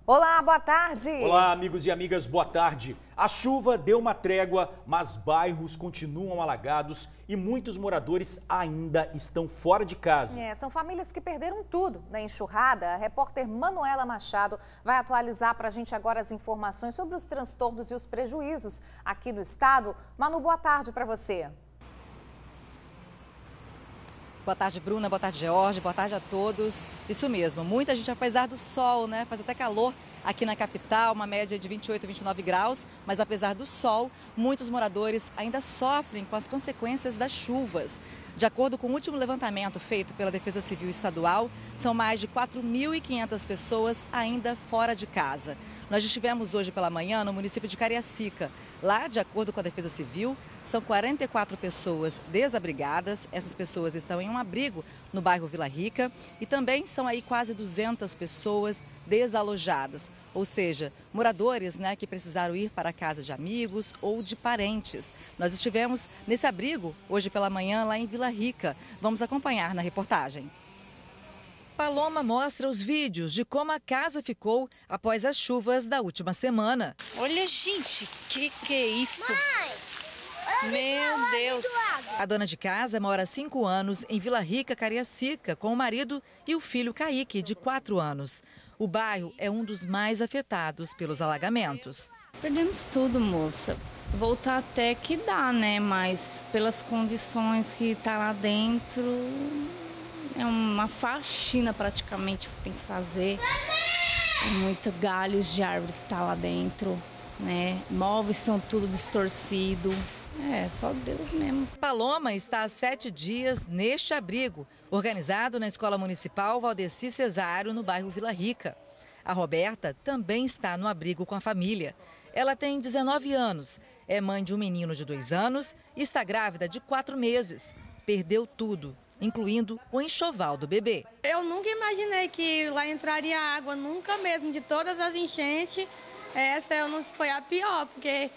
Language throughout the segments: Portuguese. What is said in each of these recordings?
Olá, boa tarde. Olá, amigos e amigas, boa tarde. A chuva deu uma trégua, mas bairros continuam alagados e muitos moradores ainda estão fora de casa. São famílias que perderam tudo na enxurrada. A repórter Manuela Machado vai atualizar para a gente agora as informações sobre os transtornos e os prejuízos aqui no estado. Manu, boa tarde para você. Boa tarde, Bruna. Boa tarde, George. Boa tarde a todos. Isso mesmo, muita gente, apesar do sol, né? Faz até calor aqui na capital, uma média de 28, 29 graus. Mas apesar do sol, muitos moradores ainda sofrem com as consequências das chuvas. De acordo com o último levantamento feito pela Defesa Civil Estadual, são mais de 4.500 pessoas ainda fora de casa. Nós estivemos hoje pela manhã no município de Cariacica. Lá, de acordo com a Defesa Civil, são 44 pessoas desabrigadas. Essas pessoas estão em um abrigo no bairro Vila Rica e também são aí quase 200 pessoas desalojadas. Ou seja, moradores, né, que precisaram ir para a casa de amigos ou de parentes. Nós estivemos nesse abrigo hoje pela manhã lá em Vila Rica. Vamos acompanhar na reportagem. Paloma mostra os vídeos de como a casa ficou após as chuvas da última semana. Olha, gente, que é isso? Meu Deus! A dona de casa mora há 5 anos em Vila Rica, Cariacica, com o marido e o filho Kaique, de 4 anos. O bairro é um dos mais afetados pelos alagamentos. Perdemos tudo, moça. Voltar até que dá, né? Mas pelas condições que tá lá dentro, é uma faxina praticamente que tem que fazer. É muito galhos de árvore que tá lá dentro, né? Móveis estão tudo distorcido. É, só Deus mesmo. Paloma está há 7 dias neste abrigo, organizado na Escola Municipal Valdeci Cesário, no bairro Vila Rica. A Roberta também está no abrigo com a família. Ela tem 19 anos, é mãe de um menino de 2 anos e está grávida de 4 meses. Perdeu tudo, incluindo o enxoval do bebê. Eu nunca imaginei que lá entraria água, nunca mesmo. De todas as enchentes, essa eu não foi a pior, porque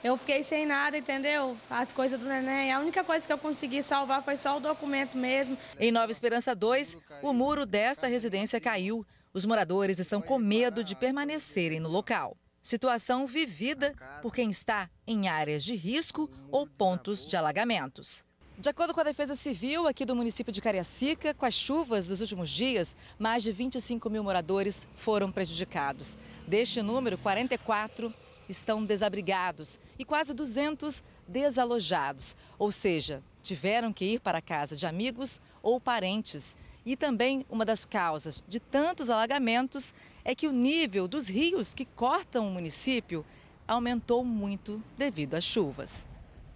eu fiquei sem nada, entendeu? As coisas do neném. A única coisa que eu consegui salvar foi só o documento mesmo. Em Nova Esperança 2, o muro desta residência caiu. Os moradores estão com medo de permanecerem no local. Situação vivida por quem está em áreas de risco ou pontos de alagamentos. De acordo com a Defesa Civil aqui do município de Cariacica, com as chuvas dos últimos dias, mais de 25 mil moradores foram prejudicados. Deste número, 44 estão desabrigados e quase 200 desalojados, ou seja, tiveram que ir para a casa de amigos ou parentes. E também uma das causas de tantos alagamentos é que o nível dos rios que cortam o município aumentou muito devido às chuvas.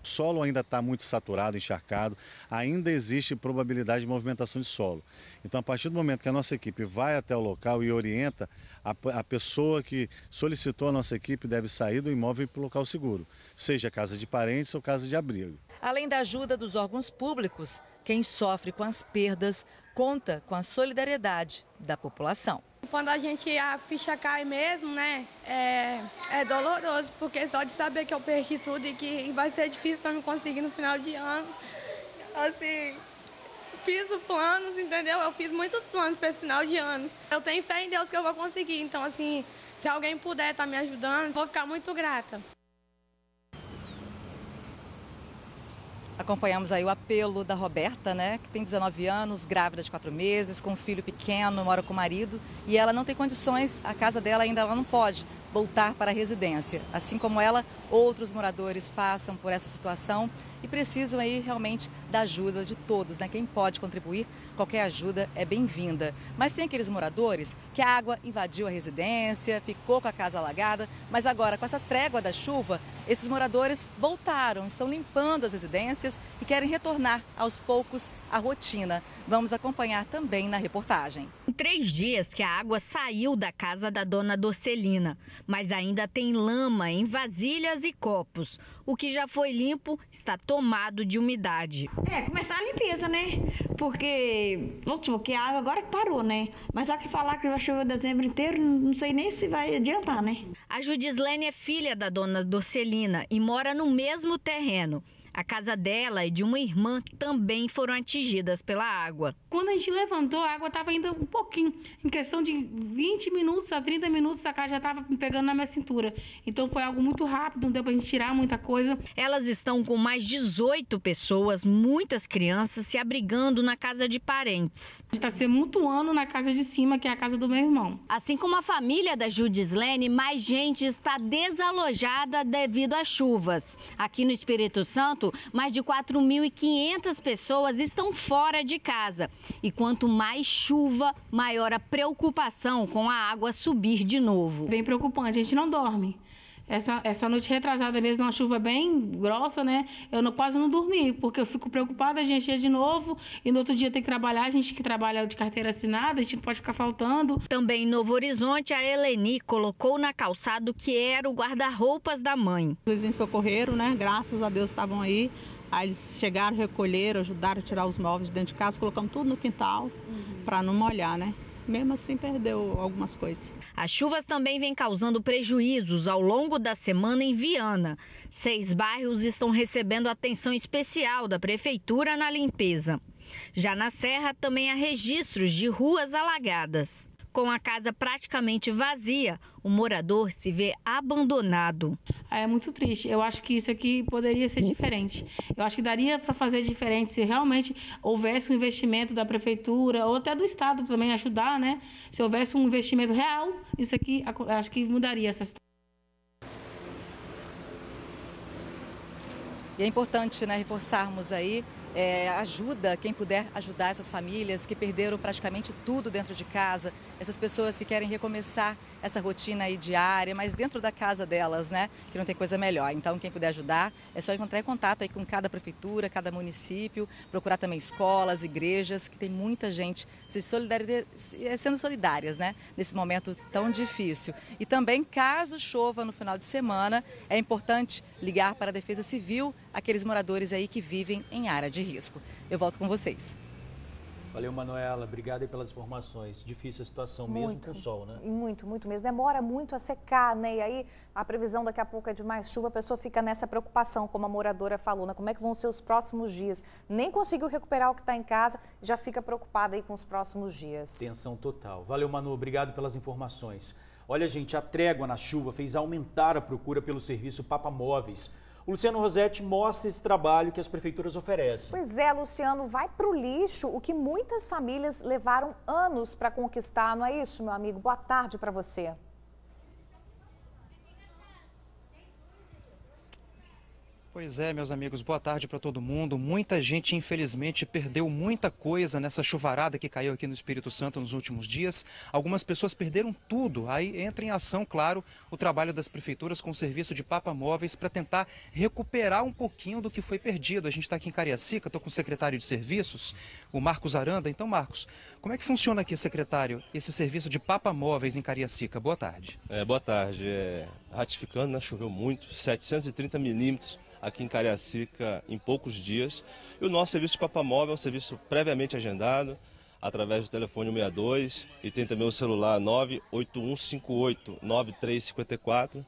O solo ainda está muito saturado, encharcado, ainda existe probabilidade de movimentação de solo. Então, a partir do momento que a nossa equipe vai até o local e orienta, a pessoa que solicitou a nossa equipe deve sair do imóvel e ir para o local seguro, seja casa de parentes ou casa de abrigo. Além da ajuda dos órgãos públicos, quem sofre com as perdas conta com a solidariedade da população. Quando a ficha cai mesmo, né, é doloroso, porque só de saber que eu perdi tudo e que vai ser difícil para me conseguir no final de ano. Assim, fiz os planos, entendeu? Eu fiz muitos planos para esse final de ano. Eu tenho fé em Deus que eu vou conseguir, então assim, se alguém puder estar me ajudando, vou ficar muito grata. Acompanhamos aí o apelo da Roberta, né, que tem 19 anos, grávida de 4 meses, com um filho pequeno, mora com o marido e ela não tem condições, a casa dela ainda ela não pode voltar para a residência. Assim como ela, outros moradores passam por essa situação e precisam aí realmente da ajuda de todos, né? Quem pode contribuir, qualquer ajuda é bem-vinda. Mas tem aqueles moradores que a água invadiu a residência, ficou com a casa alagada, mas agora com essa trégua da chuva, esses moradores voltaram, estão limpando as residências e querem retornar aos poucos à rotina. Vamos acompanhar também na reportagem. Em 3 dias que a água saiu da casa da dona Dorcelina, mas ainda tem lama em vasilhas e copos. O que já foi limpo está tomado de umidade. Começar a limpeza, né? Porque, vamos supor que a água agora que parou, né? Mas só que falar que vai chover o dezembro inteiro, não sei nem se vai adiantar, né? A Judislene é filha da dona Dorcelina e mora no mesmo terreno. A casa dela e de uma irmã também foram atingidas pela água. Quando a gente levantou, a água estava ainda um pouquinho. Em questão de 20 minutos a 30 minutos, a casa já estava pegando na minha cintura. Então foi algo muito rápido, não deu para a gente tirar muita coisa. Elas estão com mais 18 pessoas, muitas crianças, se abrigando na casa de parentes. A gente está se mutuando na casa de cima, que é a casa do meu irmão. Assim como a família da Judislene, mais gente está desalojada devido às chuvas. Aqui no Espírito Santo, mais de 4.500 pessoas estão fora de casa. E quanto mais chuva, maior a preocupação com a água subir de novo. Bem preocupante, a gente não dorme. Essa noite retrasada mesmo, uma chuva bem grossa, né? Eu quase não dormi, porque eu fico preocupada, a gente encher de novo e no outro dia tem que trabalhar. A gente que trabalha de carteira assinada, a gente não pode ficar faltando. Também em Novo Horizonte, a Eleni colocou na calçada o que era o guarda-roupas da mãe. Os vizinhos socorreram, né? Graças a Deus estavam aí. Aí eles chegaram, recolheram, ajudaram a tirar os móveis de dentro de casa, colocamos tudo no quintal para não molhar, né? Mesmo assim, perdeu algumas coisas. As chuvas também vêm causando prejuízos ao longo da semana em Viana. 6 bairros estão recebendo atenção especial da Prefeitura na limpeza. Já na Serra, também há registros de ruas alagadas. Com a casa praticamente vazia, o morador se vê abandonado. É muito triste. Eu acho que isso aqui poderia ser diferente. Eu acho que daria para fazer diferente se realmente houvesse um investimento da prefeitura ou até do estado também ajudar, né? Se houvesse um investimento real, isso aqui acho que mudaria essa situação. E é importante, né, reforçarmos aí, ajuda, quem puder ajudar essas famílias que perderam praticamente tudo dentro de casa, essas pessoas que querem recomeçar essa rotina aí diária, mas dentro da casa delas, né, que não tem coisa melhor. Então, quem puder ajudar, é só entrar em contato aí com cada prefeitura, cada município, procurar também escolas, igrejas, que tem muita gente sendo solidárias, né, nesse momento tão difícil. E também, caso chova no final de semana, é importante ligar para a Defesa Civil, aqueles moradores aí que vivem em área de risco. Eu volto com vocês. Valeu, Manuela. Obrigado aí pelas informações. Difícil a situação mesmo com o sol, né? Muito mesmo. Demora muito a secar, né? E aí a previsão daqui a pouco é de mais chuva, a pessoa fica nessa preocupação, como a moradora falou, né? Como é que vão ser os próximos dias? Nem conseguiu recuperar o que está em casa, já fica preocupada aí com os próximos dias. Tensão total. Valeu, Manu. Obrigado pelas informações. Olha, gente, a trégua na chuva fez aumentar a procura pelo serviço Papa Móveis. O Luciano Rosetti mostra esse trabalho que as prefeituras oferecem. Pois é, Luciano, vai para o lixo o que muitas famílias levaram anos para conquistar, não é isso, meu amigo? Boa tarde para você. Pois é, meus amigos, boa tarde para todo mundo. Muita gente, infelizmente, perdeu muita coisa nessa chuvarada que caiu aqui no Espírito Santo nos últimos dias. Algumas pessoas perderam tudo. Aí entra em ação, claro, o trabalho das prefeituras com o serviço de Papa Móveis para tentar recuperar um pouquinho do que foi perdido. A gente está aqui em Cariacica, estou com o secretário de Serviços, o Marcos Aranda. Então, Marcos, como é que funciona aqui, secretário, esse serviço de Papa Móveis em Cariacica? Boa tarde. Boa tarde. Ratificando, né, choveu muito, 730 milímetros. Aqui em Cariacica em poucos dias. E o nosso serviço de Papa Móvel é um serviço previamente agendado, através do telefone 162 e tem também o celular 98158-9354.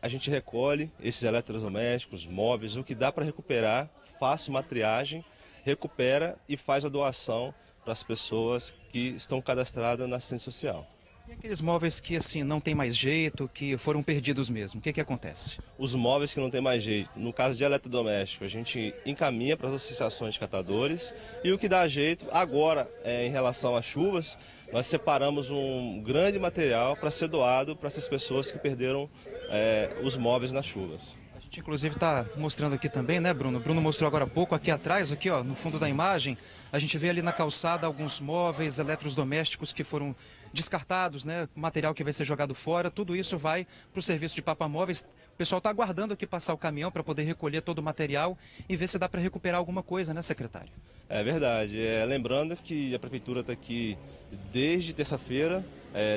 A gente recolhe esses eletrodomésticos, móveis, o que dá para recuperar, faz uma triagem, recupera e faz a doação para as pessoas que estão cadastradas na assistência social. E aqueles móveis que assim não tem mais jeito, que foram perdidos mesmo, o que acontece? Os móveis que não tem mais jeito, no caso de eletrodoméstico, a gente encaminha para as associações de catadores e o que dá jeito, agora em relação às chuvas, nós separamos um grande material para ser doado para essas pessoas que perderam os móveis nas chuvas. A gente inclusive está mostrando aqui também, né, Bruno? Bruno mostrou agora há pouco, aqui atrás, aqui ó, no fundo da imagem, a gente vê ali na calçada alguns móveis, eletrodomésticos que foram descartados, né? Material que vai ser jogado fora, tudo isso vai para o serviço de Papa Móveis. O pessoal está aguardando aqui passar o caminhão para poder recolher todo o material e ver se dá para recuperar alguma coisa, né, secretário? É verdade. Lembrando que a prefeitura está aqui desde terça-feira,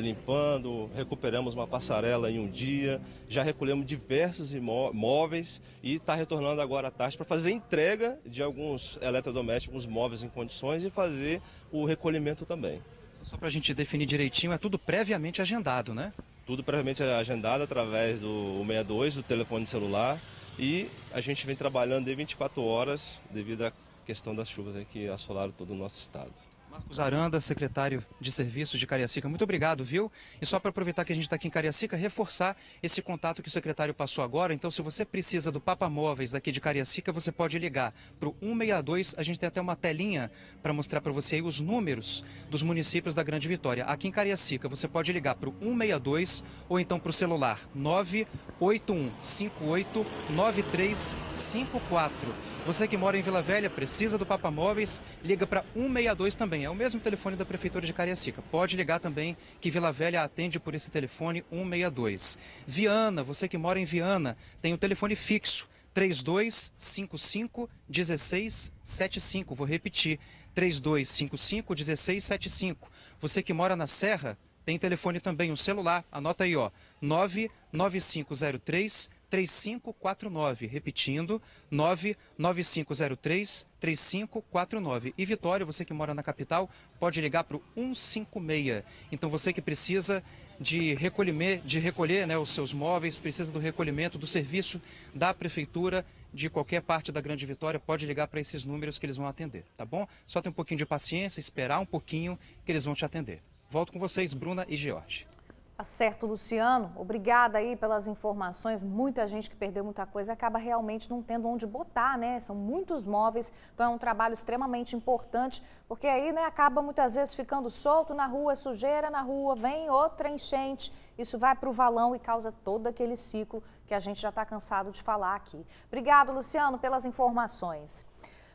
limpando, recuperamos uma passarela em um dia, já recolhemos diversos móveis e está retornando agora à tarde para fazer entrega de alguns eletrodomésticos, móveis em condições e fazer o recolhimento também. Só para a gente definir direitinho, é tudo previamente agendado, né? Tudo previamente agendado através do 162, do telefone celular. e a gente vem trabalhando de 24 horas devido à questão das chuvas que assolaram todo o nosso estado. Marcos Aranda, secretário de Serviços de Cariacica, muito obrigado, viu? E só para aproveitar que a gente está aqui em Cariacica, reforçar esse contato que o secretário passou agora. Então, se você precisa do Papa Móveis daqui de Cariacica, você pode ligar para o 162. A gente tem até uma telinha para mostrar para você aí os números dos municípios da Grande Vitória. Aqui em Cariacica, você pode ligar para o 162 ou então para o celular 981589354. Você que mora em Vila Velha, precisa do Papa Móveis, liga para 162 também. É o mesmo telefone da Prefeitura de Cariacica. Pode ligar também, que Vila Velha atende por esse telefone 162. Viana, você que mora em Viana, tem o telefone fixo 3255-1675. Vou repetir, 3255-1675. Você que mora na Serra, tem telefone também, um celular, anota aí, ó, 99503-3549, repetindo, 99503-3549. E Vitória, você que mora na capital, pode ligar para o 156. Então você que precisa de recolher, né, os seus móveis, precisa do recolhimento do serviço da Prefeitura de qualquer parte da Grande Vitória, pode ligar para esses números que eles vão atender, tá bom? Só tem um pouquinho de paciência, esperar um pouquinho que eles vão te atender. Volto com vocês, Bruna e George. Tá certo, Luciano. Obrigada aí pelas informações. Muita gente que perdeu muita coisa acaba realmente não tendo onde botar, né? São muitos móveis, então é um trabalho extremamente importante, porque aí, né, acaba muitas vezes ficando solto na rua, sujeira na rua, vem outra enchente, isso vai para o valão e causa todo aquele ciclo que a gente já está cansado de falar aqui. Obrigado, Luciano, pelas informações.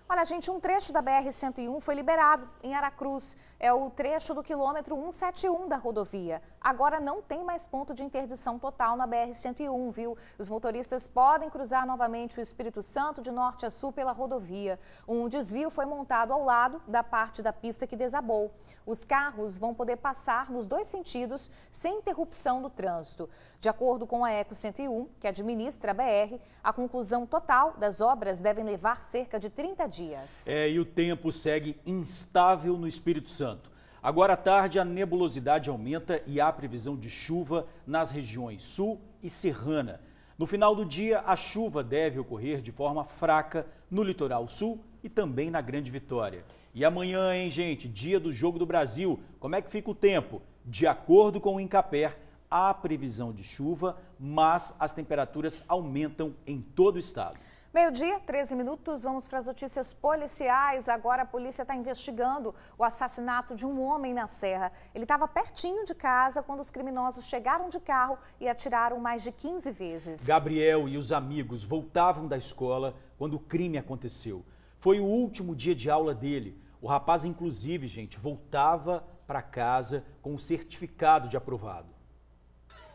Olha, gente, um trecho da BR-101 foi liberado em Aracruz. É o trecho do quilômetro 171 da rodovia. Agora não tem mais ponto de interdição total na BR-101, viu? Os motoristas podem cruzar novamente o Espírito Santo de norte a sul pela rodovia. Um desvio foi montado ao lado da parte da pista que desabou. Os carros vão poder passar nos dois sentidos sem interrupção do trânsito. De acordo com a Eco 101, que administra a BR, a conclusão total das obras deve levar cerca de 30 dias. E o tempo segue instável no Espírito Santo. Agora à tarde, a nebulosidade aumenta e há previsão de chuva nas regiões sul e serrana. No final do dia, a chuva deve ocorrer de forma fraca no litoral sul e também na Grande Vitória. E amanhã, hein, gente, dia do Jogo do Brasil, como é que fica o tempo? De acordo com o Incaper, há previsão de chuva, mas as temperaturas aumentam em todo o estado. Meio-dia, 13 minutos, vamos para as notícias policiais. Agora a polícia está investigando o assassinato de um homem na Serra. Ele estava pertinho de casa quando os criminosos chegaram de carro e atiraram mais de 15 vezes. Gabriel e os amigos voltavam da escola quando o crime aconteceu. Foi o último dia de aula dele. O rapaz, inclusive, gente, voltava para casa com o certificado de aprovado.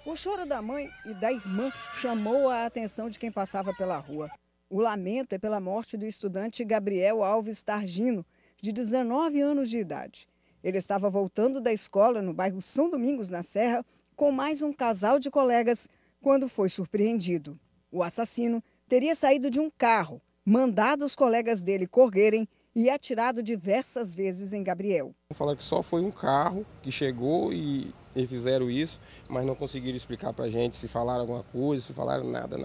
O choro da mãe e da irmã chamou a atenção de quem passava pela rua. O lamento é pela morte do estudante Gabriel Alves Targino, de 19 anos de idade. Ele estava voltando da escola no bairro São Domingos, na Serra, com mais um casal de colegas, quando foi surpreendido. O assassino teria saído de um carro, mandado os colegas dele correrem e atirado diversas vezes em Gabriel. Falar que só foi um carro que chegou e fizeram isso, mas não conseguiram explicar para a gente se falaram alguma coisa, se falaram nada.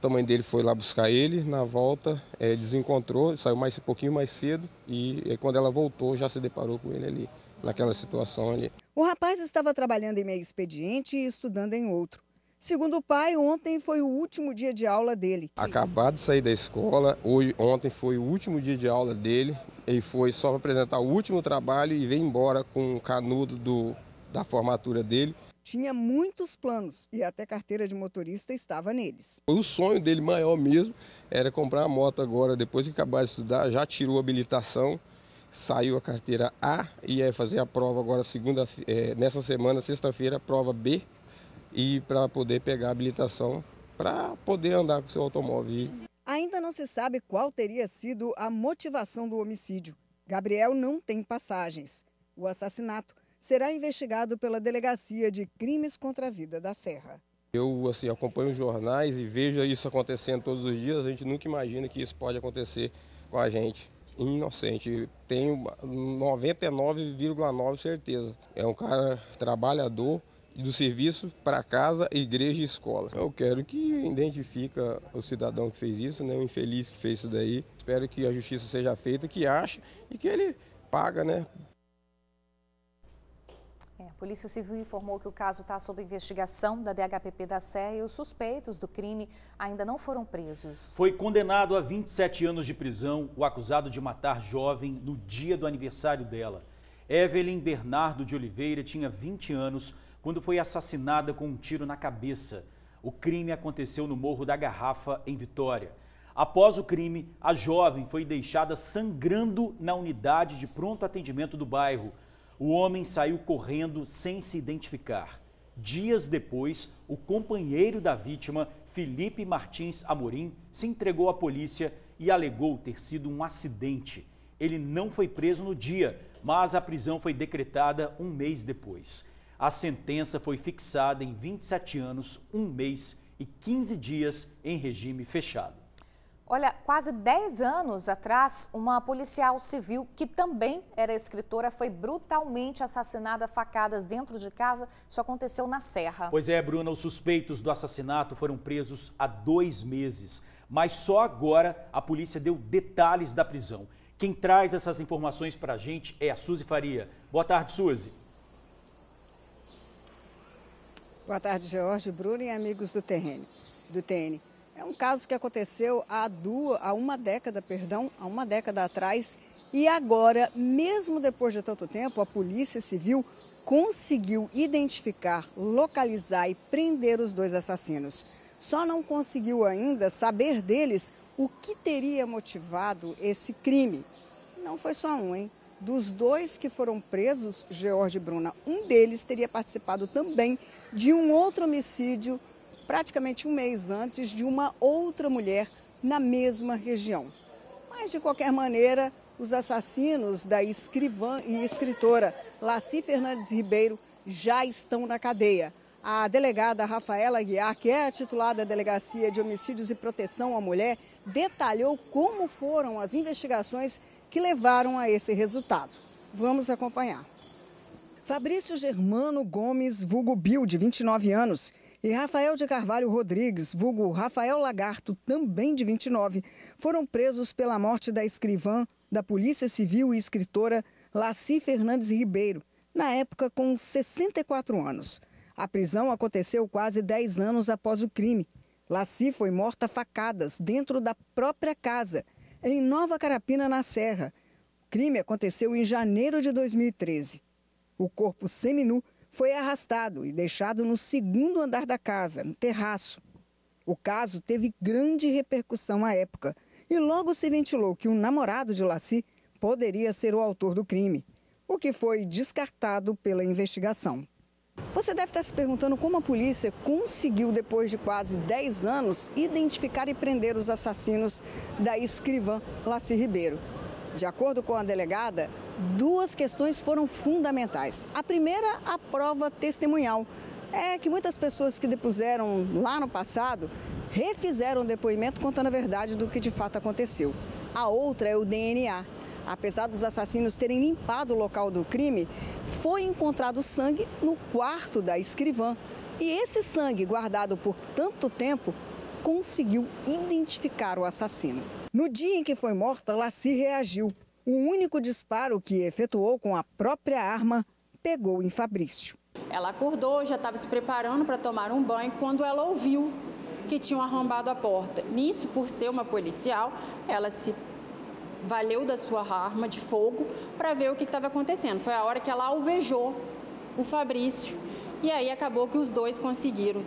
A mãe dele foi lá buscar ele, na volta desencontrou, saiu um pouquinho mais cedo e quando ela voltou já se deparou com ele ali, naquela situação ali. O rapaz estava trabalhando em meio expediente e estudando em outro. Segundo o pai, ontem foi o último dia de aula dele. Acabado de sair da escola, ontem foi o último dia de aula dele, ele foi só para apresentar o último trabalho e veio embora com o canudo da formatura dele. Tinha muitos planos e até carteira de motorista estava neles. O sonho dele maior mesmo era comprar a moto agora, depois que acabar de estudar, já tirou a habilitação, saiu a carteira A e ia fazer a prova agora nessa semana, sexta-feira, a prova B, e para poder pegar a habilitação para poder andar com o seu automóvel. Ainda não se sabe qual teria sido a motivação do homicídio. Gabriel não tem passagens. O assassinato será investigado pela Delegacia de Crimes contra a Vida da Serra. Eu acompanho os jornais e vejo isso acontecendo todos os dias. A gente nunca imagina que isso pode acontecer com a gente. Inocente, tenho 99,9% certeza. É um cara trabalhador do serviço para casa, igreja e escola. Eu quero que identifique o cidadão que fez isso, né, o infeliz que fez isso daí. Espero que a justiça seja feita, que ache e que ele paga, né? A Polícia Civil informou que o caso está sob investigação da DHPP da Serra e os suspeitos do crime ainda não foram presos. Foi condenado a 27 anos de prisão o acusado de matar jovem no dia do aniversário dela. Evelyn Bernardo de Oliveira tinha 20 anos quando foi assassinada com um tiro na cabeça. O crime aconteceu no Morro da Garrafa, em Vitória. Após o crime, a jovem foi deixada sangrando na unidade de pronto atendimento do bairro. O homem saiu correndo sem se identificar. Dias depois, o companheiro da vítima, Felipe Martins Amorim, se entregou à polícia e alegou ter sido um acidente. Ele não foi preso no dia, mas a prisão foi decretada um mês depois. A sentença foi fixada em 27 anos, 1 mês e 15 dias em regime fechado. Olha, quase 10 anos atrás, uma policial civil que também era escritora foi brutalmente assassinada a facadas dentro de casa. Isso aconteceu na Serra. Pois é, Bruna, os suspeitos do assassinato foram presos há 2 meses. Mas só agora a polícia deu detalhes da prisão. Quem traz essas informações para a gente é a Suzy Faria. Boa tarde, Suzy. Boa tarde, George, Bruno e amigos do TN. É um caso que aconteceu há uma década atrás e agora, mesmo depois de tanto tempo, a Polícia Civil conseguiu identificar, localizar e prender os 2 assassinos. Só não conseguiu ainda saber deles o que teria motivado esse crime. Não foi só um, hein? Dos 2 que foram presos, George e Bruna, um deles teria participado também de um outro homicídio praticamente um mês antes de uma outra mulher na mesma região. Mas, de qualquer maneira, os assassinos da escrivã e escritora Laci Fernandes Ribeiro já estão na cadeia. A delegada Rafaela Aguiar, que é a titular da Delegacia de Homicídios e Proteção à Mulher, detalhou como foram as investigações que levaram a esse resultado. Vamos acompanhar. Fabrício Germano Gomes, vulgo Bill, de 29 anos, e Rafael de Carvalho Rodrigues, vulgo Rafael Lagarto, também de 29, foram presos pela morte da escrivã da Polícia Civil e escritora Laci Fernandes Ribeiro, na época com 64 anos. A prisão aconteceu quase 10 anos após o crime. Laci foi morta a facadas dentro da própria casa, em Nova Carapina, na Serra. O crime aconteceu em janeiro de 2013. O corpo seminu foi arrastado e deixado no 2º andar da casa, no terraço. O caso teve grande repercussão à época e logo se ventilou que o namorado de Laci poderia ser o autor do crime, o que foi descartado pela investigação. Você deve estar se perguntando como a polícia conseguiu, depois de quase 10 anos, identificar e prender os assassinos da escrivã Laci Ribeiro. De acordo com a delegada, 2 questões foram fundamentais. A primeira, a prova testemunhal. É que muitas pessoas que depuseram lá no passado refizeram o depoimento contando a verdade do que de fato aconteceu. A outra é o DNA. Apesar dos assassinos terem limpado o local do crime, foi encontrado sangue no quarto da escrivã. E esse sangue, guardado por tanto tempo, conseguiu identificar o assassino. No dia em que foi morta, Laci reagiu. O único disparo que efetuou com a própria arma pegou em Fabrício. Ela acordou, já estava se preparando para tomar um banho, quando ela ouviu que tinham arrombado a porta. Nisso, por ser uma policial, ela se valeu da sua arma de fogo para ver o que estava acontecendo. Foi a hora que ela alvejou o Fabrício e aí acabou que os 2 conseguiram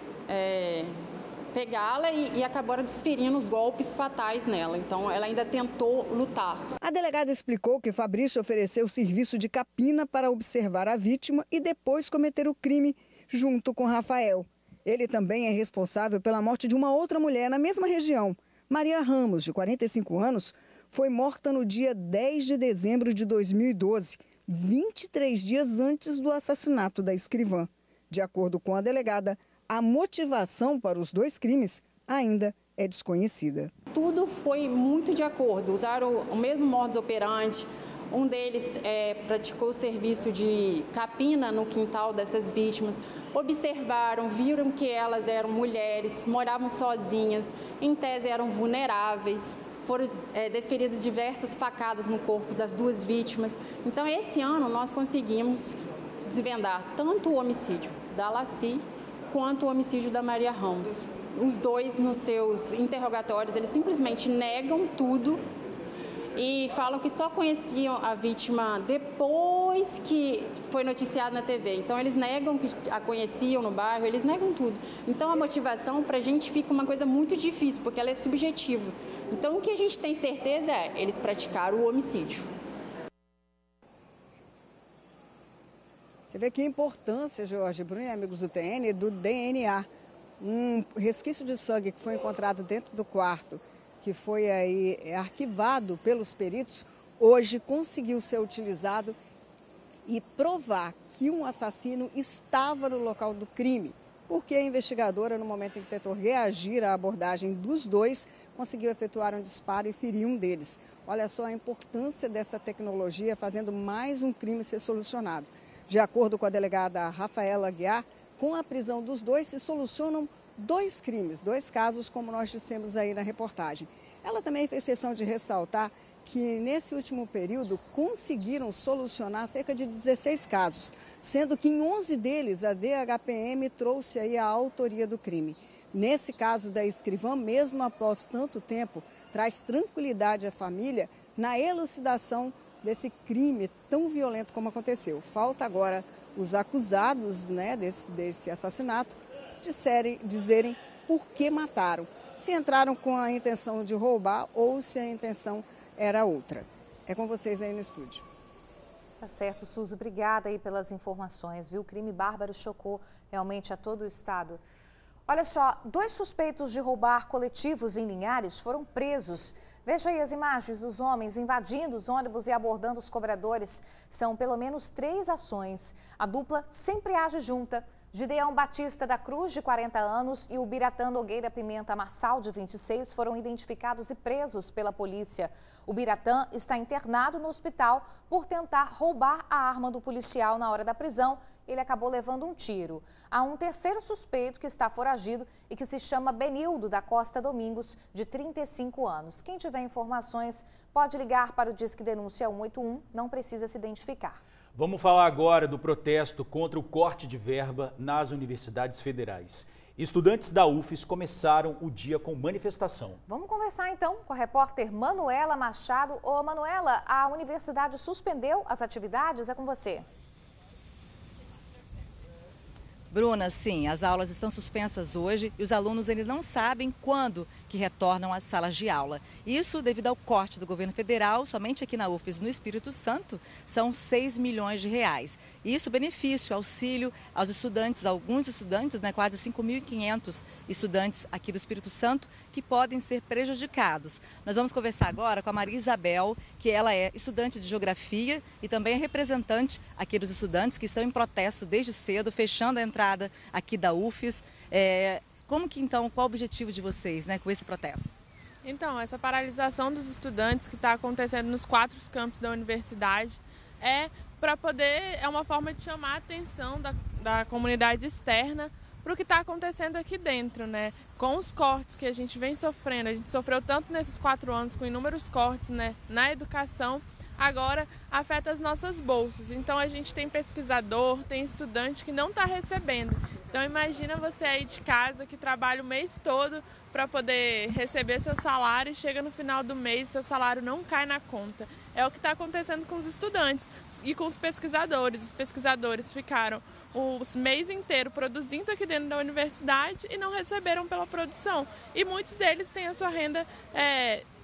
pegá-la e acabaram desferindo os golpes fatais nela. Então, ela ainda tentou lutar. A delegada explicou que Fabrício ofereceu serviço de capina para observar a vítima e depois cometer o crime junto com Rafael. Ele também é responsável pela morte de uma outra mulher na mesma região. Maria Ramos, de 45 anos, foi morta no dia 10 de dezembro de 2012, 23 dias antes do assassinato da escrivã. De acordo com a delegada, a motivação para os 2 crimes ainda é desconhecida. Tudo foi muito de acordo, usaram o mesmo modus operandi, Um deles praticou o serviço de capina no quintal dessas vítimas. Observaram, viram que elas eram mulheres, moravam sozinhas, em tese eram vulneráveis. Foram desferidas diversas facadas no corpo das duas vítimas. Então, esse ano, nós conseguimos desvendar tanto o homicídio da Laci quanto o homicídio da Maria Ramos. Os dois, nos seus interrogatórios, eles simplesmente negam tudo e falam que só conheciam a vítima depois que foi noticiado na TV. Então, eles negam que a conheciam no bairro, eles negam tudo. Então, a motivação para a gente fica uma coisa muito difícil, porque ela é subjetiva. Então, o que a gente tem certeza é eles praticaram o homicídio. Você vê que importância, Jorge, Bruno e amigos do TN, do DNA. Um resquício de sangue que foi encontrado dentro do quarto, que foi aí arquivado pelos peritos, hoje conseguiu ser utilizado e provar que um assassino estava no local do crime, porque a investigadora, no momento em que tentou reagir à abordagem dos dois, conseguiu efetuar um disparo e ferir um deles. Olha só a importância dessa tecnologia fazendo mais um crime ser solucionado. De acordo com a delegada Rafaela Aguiar, com a prisão dos dois se solucionam 2 crimes, 2 casos, como nós dissemos aí na reportagem. Ela também fez questão de ressaltar que nesse último período conseguiram solucionar cerca de 16 casos, sendo que em 11 deles a DHPM trouxe aí a autoria do crime. Nesse caso da escrivã, mesmo após tanto tempo, traz tranquilidade à família na elucidação desse crime tão violento como aconteceu. Falta agora os acusados, né, desse assassinato dizerem por que mataram. Se entraram com a intenção de roubar ou se a intenção era outra. É com vocês aí no estúdio. Tá certo, Suzy. Obrigada aí pelas informações, viu? O crime bárbaro chocou realmente a todo o estado. Olha só, 2 suspeitos de roubar coletivos em Linhares foram presos. Veja aí as imagens dos homens invadindo os ônibus e abordando os cobradores. São pelo menos 3 ações. A dupla sempre age junta. Gideão Batista da Cruz, de 40 anos, e o Biratã Nogueira Pimenta Marçal, de 26, foram identificados e presos pela polícia. O Biratã está internado no hospital por tentar roubar a arma do policial na hora da prisão. Ele acabou levando um tiro. Há um terceiro suspeito que está foragido e que se chama Benildo da Costa Domingos, de 35 anos. Quem tiver informações pode ligar para o Disque Denúncia 181, não precisa se identificar. Vamos falar agora do protesto contra o corte de verba nas universidades federais. Estudantes da UFES começaram o dia com manifestação. Vamos conversar então com a repórter Manuela Machado. Ô Manuela, a universidade suspendeu as atividades? É com você. Bruna, sim, as aulas estão suspensas hoje e os alunos ainda não sabem quando que retornam às salas de aula. Isso devido ao corte do governo federal, somente aqui na UFES, no Espírito Santo, são 6 milhões de reais. Isso benefício, auxílio aos estudantes, alguns estudantes, né, quase 5.500 estudantes aqui do Espírito Santo, que podem ser prejudicados. Nós vamos conversar agora com a Maria Isabel, que ela é estudante de Geografia e também é representante aqui dos estudantes que estão em protesto desde cedo, fechando a entrada aqui da UFES. Qual o objetivo de vocês, né, com esse protesto? Então, essa paralisação dos estudantes que está acontecendo nos 4 campos da universidade é uma forma de chamar a atenção da comunidade externa para o que está acontecendo aqui dentro, né? Com os cortes que a gente vem sofrendo, a gente sofreu tanto nesses 4 anos com inúmeros cortes, né, na educação, agora afeta as nossas bolsas. Então a gente tem pesquisador, tem estudante que não está recebendo. Então imagina você aí de casa que trabalha o mês todo para poder receber seu salário e chega no final do mês seu salário não cai na conta. É o que está acontecendo com os estudantes e com os pesquisadores. Os pesquisadores ficaram o mês inteiro produzindo aqui dentro da universidade e não receberam pela produção. E muitos deles têm a sua renda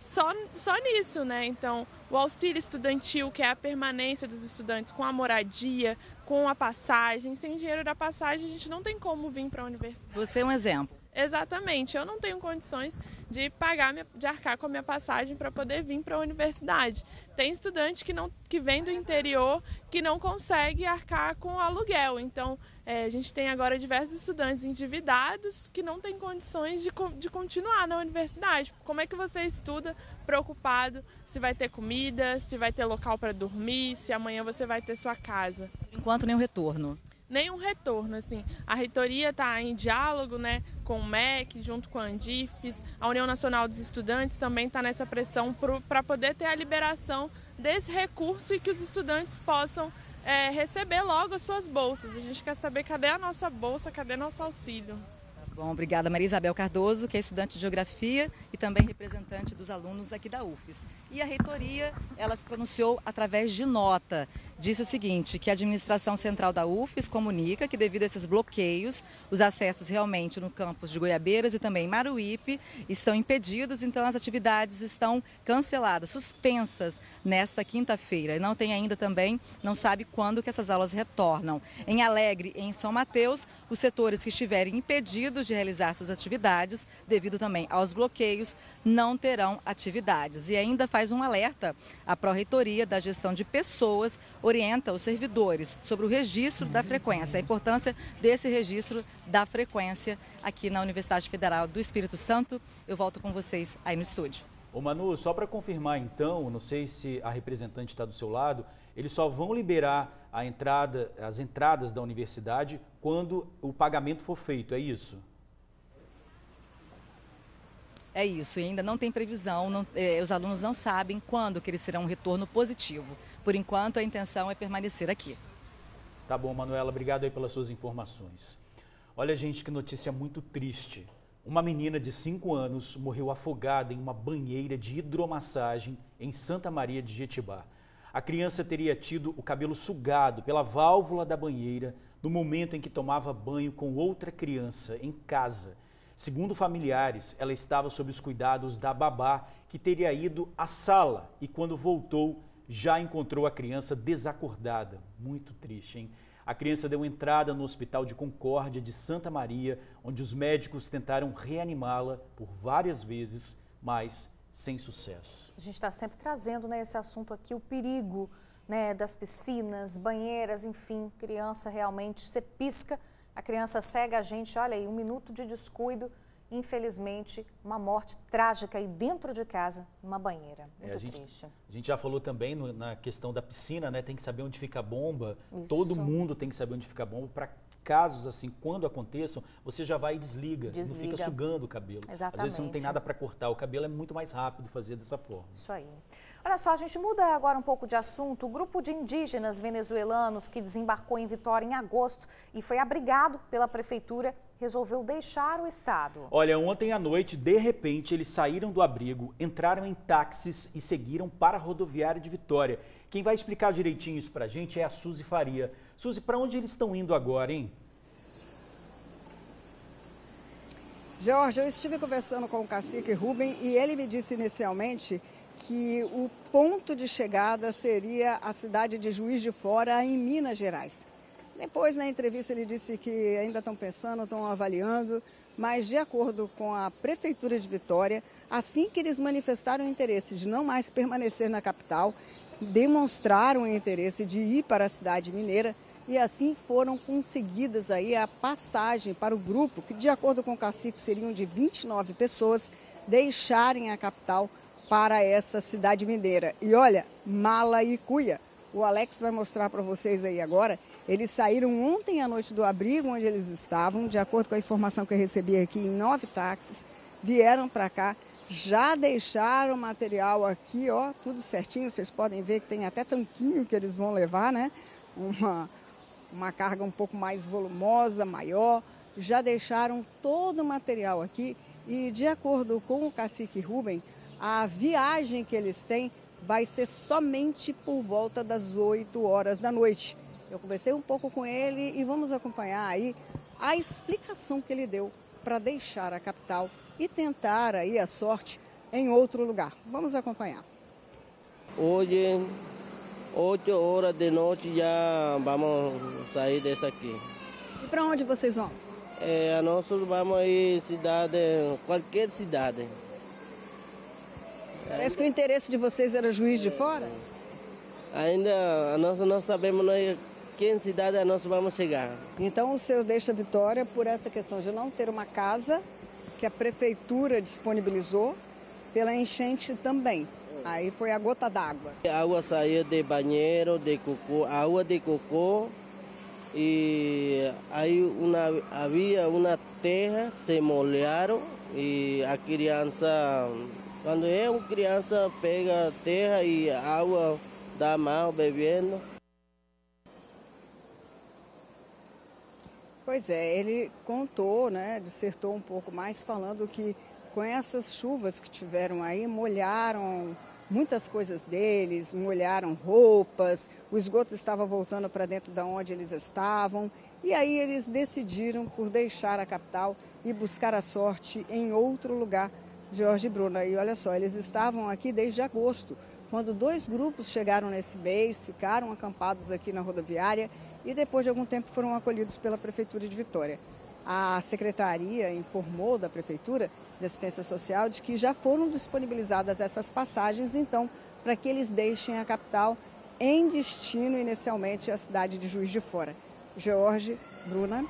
só nisso, né? Então, o auxílio estudantil, que é a permanência dos estudantes com a moradia, com a passagem. Sem dinheiro da passagem, a gente não tem como vir para a universidade. Você é um exemplo. Exatamente, eu não tenho condições de arcar com a minha passagem para poder vir para a universidade. Tem estudante que vem do interior que não consegue arcar com o aluguel. Então, a gente tem agora diversos estudantes endividados que não têm condições de continuar na universidade. Como é que você estuda preocupado se vai ter comida, se vai ter local para dormir, se amanhã você vai ter sua casa? Por enquanto, nenhum retorno. Nenhum retorno, assim. A reitoria está em diálogo, né, com o MEC, junto com a Andifes, a União Nacional dos Estudantes também está nessa pressão para poder ter a liberação desse recurso e que os estudantes possam receber logo as suas bolsas. A gente quer saber cadê a nossa bolsa, cadê nosso auxílio. Bom, obrigada Maria Isabel Cardoso, que é estudante de Geografia e também representante dos alunos aqui da UFES. E a reitoria, ela se pronunciou através de nota. Disse o seguinte, que a administração central da UFES comunica que devido a esses bloqueios, os acessos realmente no campus de Goiabeiras e também em Maruípe estão impedidos, então as atividades estão canceladas, suspensas nesta quinta-feira. E não tem ainda também, não sabe quando que essas aulas retornam. Em Alegre e em São Mateus, os setores que estiverem impedidos de realizar suas atividades, devido também aos bloqueios, não terão atividades. E ainda faz um alerta à Pró-Reitoria da Gestão de Pessoas, orienta os servidores sobre o registro da frequência, a importância desse registro da frequência aqui na Universidade Federal do Espírito Santo. Eu volto com vocês aí no estúdio. Ô Manu, só para confirmar então, não sei se a representante está do seu lado, eles só vão liberar as entradas da universidade quando o pagamento for feito, é isso? É isso, e ainda não tem previsão, os alunos não sabem quando que eles terão um retorno positivo. Por enquanto, a intenção é permanecer aqui. Tá bom, Manuela, obrigado aí pelas suas informações. Olha, gente, que notícia muito triste. Uma menina de 5 anos morreu afogada em uma banheira de hidromassagem em Santa Maria de Jetibá. A criança teria tido o cabelo sugado pela válvula da banheira no momento em que tomava banho com outra criança em casa. Segundo familiares, ela estava sob os cuidados da babá, que teria ido à sala e quando voltou, já encontrou a criança desacordada. Muito triste, hein? A criança deu entrada no Hospital de Concórdia de Santa Maria, onde os médicos tentaram reanimá-la por várias vezes, mas sem sucesso. A gente está sempre trazendo, né, esse assunto aqui, o perigo, né, das piscinas, banheiras, enfim, criança realmente, você pisca, a criança cega a gente, olha aí, 1 minuto de descuido, infelizmente, uma morte trágica aí dentro de casa, numa banheira. Muito triste. A gente já falou também na questão da piscina, né? Tem que saber onde fica a bomba. Isso. Todo mundo tem que saber onde fica a bomba para casos assim, quando aconteçam, você já vai e desliga. Não fica sugando o cabelo. Exatamente. Às vezes você não tem nada para cortar o cabelo, é muito mais rápido fazer dessa forma. Isso aí. Olha só, a gente muda agora um pouco de assunto. O grupo de indígenas venezuelanos que desembarcou em Vitória em agosto e foi abrigado pela prefeitura resolveu deixar o estado. Olha, ontem à noite, de repente, eles saíram do abrigo, entraram em táxis e seguiram para a rodoviária de Vitória. Quem vai explicar direitinho isso pra gente é a Suzy Faria. Suzy, para onde eles estão indo agora, hein? Jorge, eu estive conversando com o cacique Rubem e ele me disse inicialmente que o ponto de chegada seria a cidade de Juiz de Fora, em Minas Gerais. Depois, na entrevista, ele disse que ainda estão pensando, estão avaliando, mas de acordo com a Prefeitura de Vitória, assim que eles manifestaram o interesse de não mais permanecer na capital, demonstraram o interesse de ir para a cidade mineira e assim foram conseguidas aí a passagem para o grupo, que de acordo com o cacique seriam de 29 pessoas, deixarem a capital para essa cidade mineira. E olha, mala e cuia. O Alex vai mostrar para vocês aí agora. Eles saíram ontem à noite do abrigo onde eles estavam, de acordo com a informação que eu recebi aqui, em 9 táxis, vieram para cá, já deixaram material aqui, ó, tudo certinho. Vocês podem ver que tem até tanquinho que eles vão levar, né? Uma carga um pouco mais volumosa, maior. Já deixaram todo o material aqui e, de acordo com o cacique Rubem, a viagem que eles têm vai ser somente por volta das 8 horas da noite. Eu conversei um pouco com ele e vamos acompanhar aí a explicação que ele deu para deixar a capital e tentar aí a sorte em outro lugar. Vamos acompanhar. Hoje, 8 horas da noite, já vamos sair dessa aqui. E para onde vocês vão? nós vamos ir cidade, qualquer cidade. Parece que o interesse de vocês era Juiz de Fora? Ainda nós não sabemos que cidade nós vamos chegar. Então o senhor deixa Vitória por essa questão de não ter uma casa que a prefeitura disponibilizou pela enchente também. Aí foi a gota d'água. A água saiu de banheiro, de cocô, água de cocô. E aí havia uma terra, se molharam e a criança, quando uma criança pega terra e água da mão bebendo. Pois é, ele contou, né, dissertou um pouco mais, falando que com essas chuvas que tiveram aí, molharam muitas coisas deles, molharam roupas, o esgoto estava voltando para dentro de onde eles estavam. E aí eles decidiram por deixar a capital e buscar a sorte em outro lugar, Jorge e Bruna. E olha só, eles estavam aqui desde agosto, quando 2 grupos chegaram nesse mês, ficaram acampados aqui na rodoviária e depois de algum tempo foram acolhidos pela Prefeitura de Vitória. A secretaria informou da Prefeitura de Assistência Social de que já foram disponibilizadas essas passagens, então, para que eles deixem a capital em destino inicialmente à cidade de Juiz de Fora. Jorge, Bruna.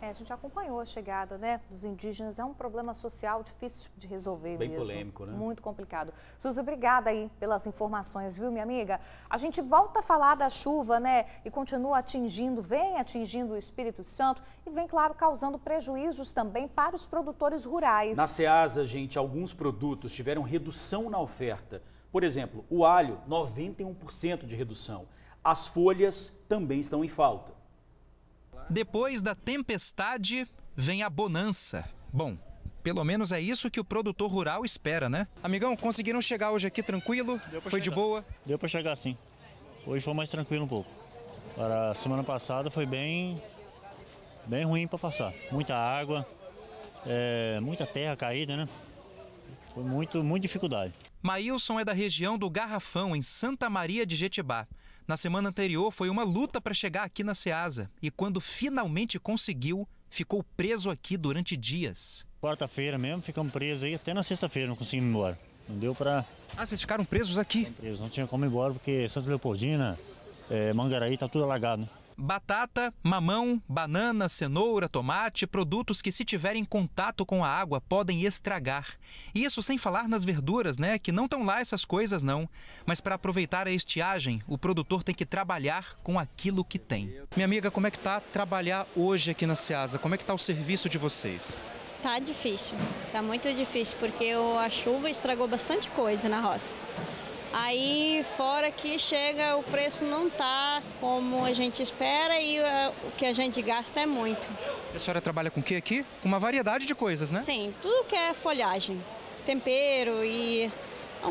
A gente acompanhou a chegada, né, dos indígenas. É um problema social difícil de resolver mesmo. Bem polêmico, né? Muito complicado. Suzy, obrigada aí pelas informações, viu, minha amiga? A gente volta a falar da chuva, né, e continua vem atingindo o Espírito Santo e vem, claro, causando prejuízos também para os produtores rurais. Na Ceasa, gente, alguns produtos tiveram redução na oferta. Por exemplo, o alho, 91% de redução. As folhas também estão em falta. Depois da tempestade, vem a bonança. Bom, pelo menos é isso que o produtor rural espera, né? Amigão, conseguiram chegar hoje aqui tranquilo? Foi de boa? Deu para chegar sim. Hoje foi mais tranquilo um pouco. Agora, semana passada foi bem ruim para passar. Muita água, muita terra caída, né? Foi muita dificuldade. Maílson é da região do Garrafão, em Santa Maria de Jetibá. Na semana anterior foi uma luta para chegar aqui na Ceasa e quando finalmente conseguiu, ficou preso aqui durante dias. Quarta-feira mesmo, ficamos presos aí, até na sexta-feira não conseguimos ir embora. Não deu para... Ah, vocês ficaram presos aqui? Presos, não tinha como ir embora porque Santa Leopoldina, Mangaraí, tá tudo alagado, né? Batata, mamão, banana, cenoura, tomate, produtos que se tiverem contato com a água podem estragar. Isso sem falar nas verduras, né, que não estão lá essas coisas não. Mas para aproveitar a estiagem, o produtor tem que trabalhar com aquilo que tem. Minha amiga, como é que tá trabalhar hoje aqui na Ceasa? Como é que tá o serviço de vocês? Tá difícil, tá muito difícil, porque a chuva estragou bastante coisa na roça. Aí, fora que chega, o preço não tá como a gente espera e o que a gente gasta é muito. A senhora trabalha com o que aqui? Com uma variedade de coisas, né? Sim, tudo que é folhagem. Tempero e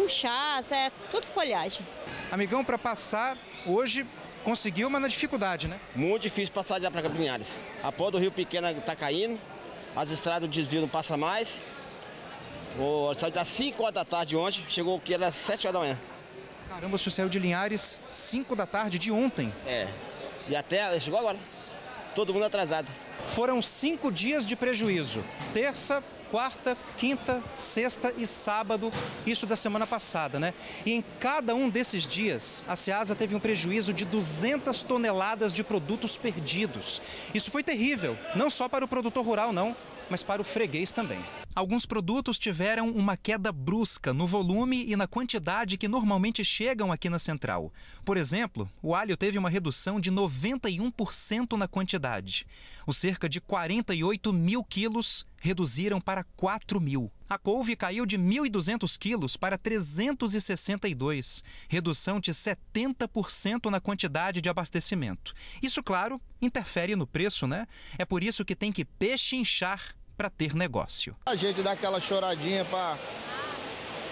chás, tudo folhagem. Amigão, para passar hoje, conseguiu, mas na dificuldade, né? Muito difícil passar de lá para Capinhares. A pó do Rio Pequeno tá caindo, as estradas do desvio não passam mais. Saiu das 5 horas da tarde ontem, chegou aqui era 7 horas da manhã. Caramba, o senhor saiu de Linhares 5 da tarde de ontem. E até chegou agora. Todo mundo atrasado. Foram 5 dias de prejuízo. Terça, quarta, quinta, sexta e sábado, isso da semana passada, né? E em cada um desses dias, a Ceasa teve um prejuízo de 200 toneladas de produtos perdidos. Isso foi terrível, não só para o produtor rural, não, mas para o freguês também. Alguns produtos tiveram uma queda brusca no volume e na quantidade que normalmente chegam aqui na central. Por exemplo, o alho teve uma redução de 91% na quantidade. Os cerca de 48 mil quilos reduziram para 4 mil. A couve caiu de 1.200 quilos para 362, redução de 70% na quantidade de abastecimento. Isso, claro, interfere no preço, né? É por isso que tem que pechinchar para ter negócio. A gente dá aquela choradinha para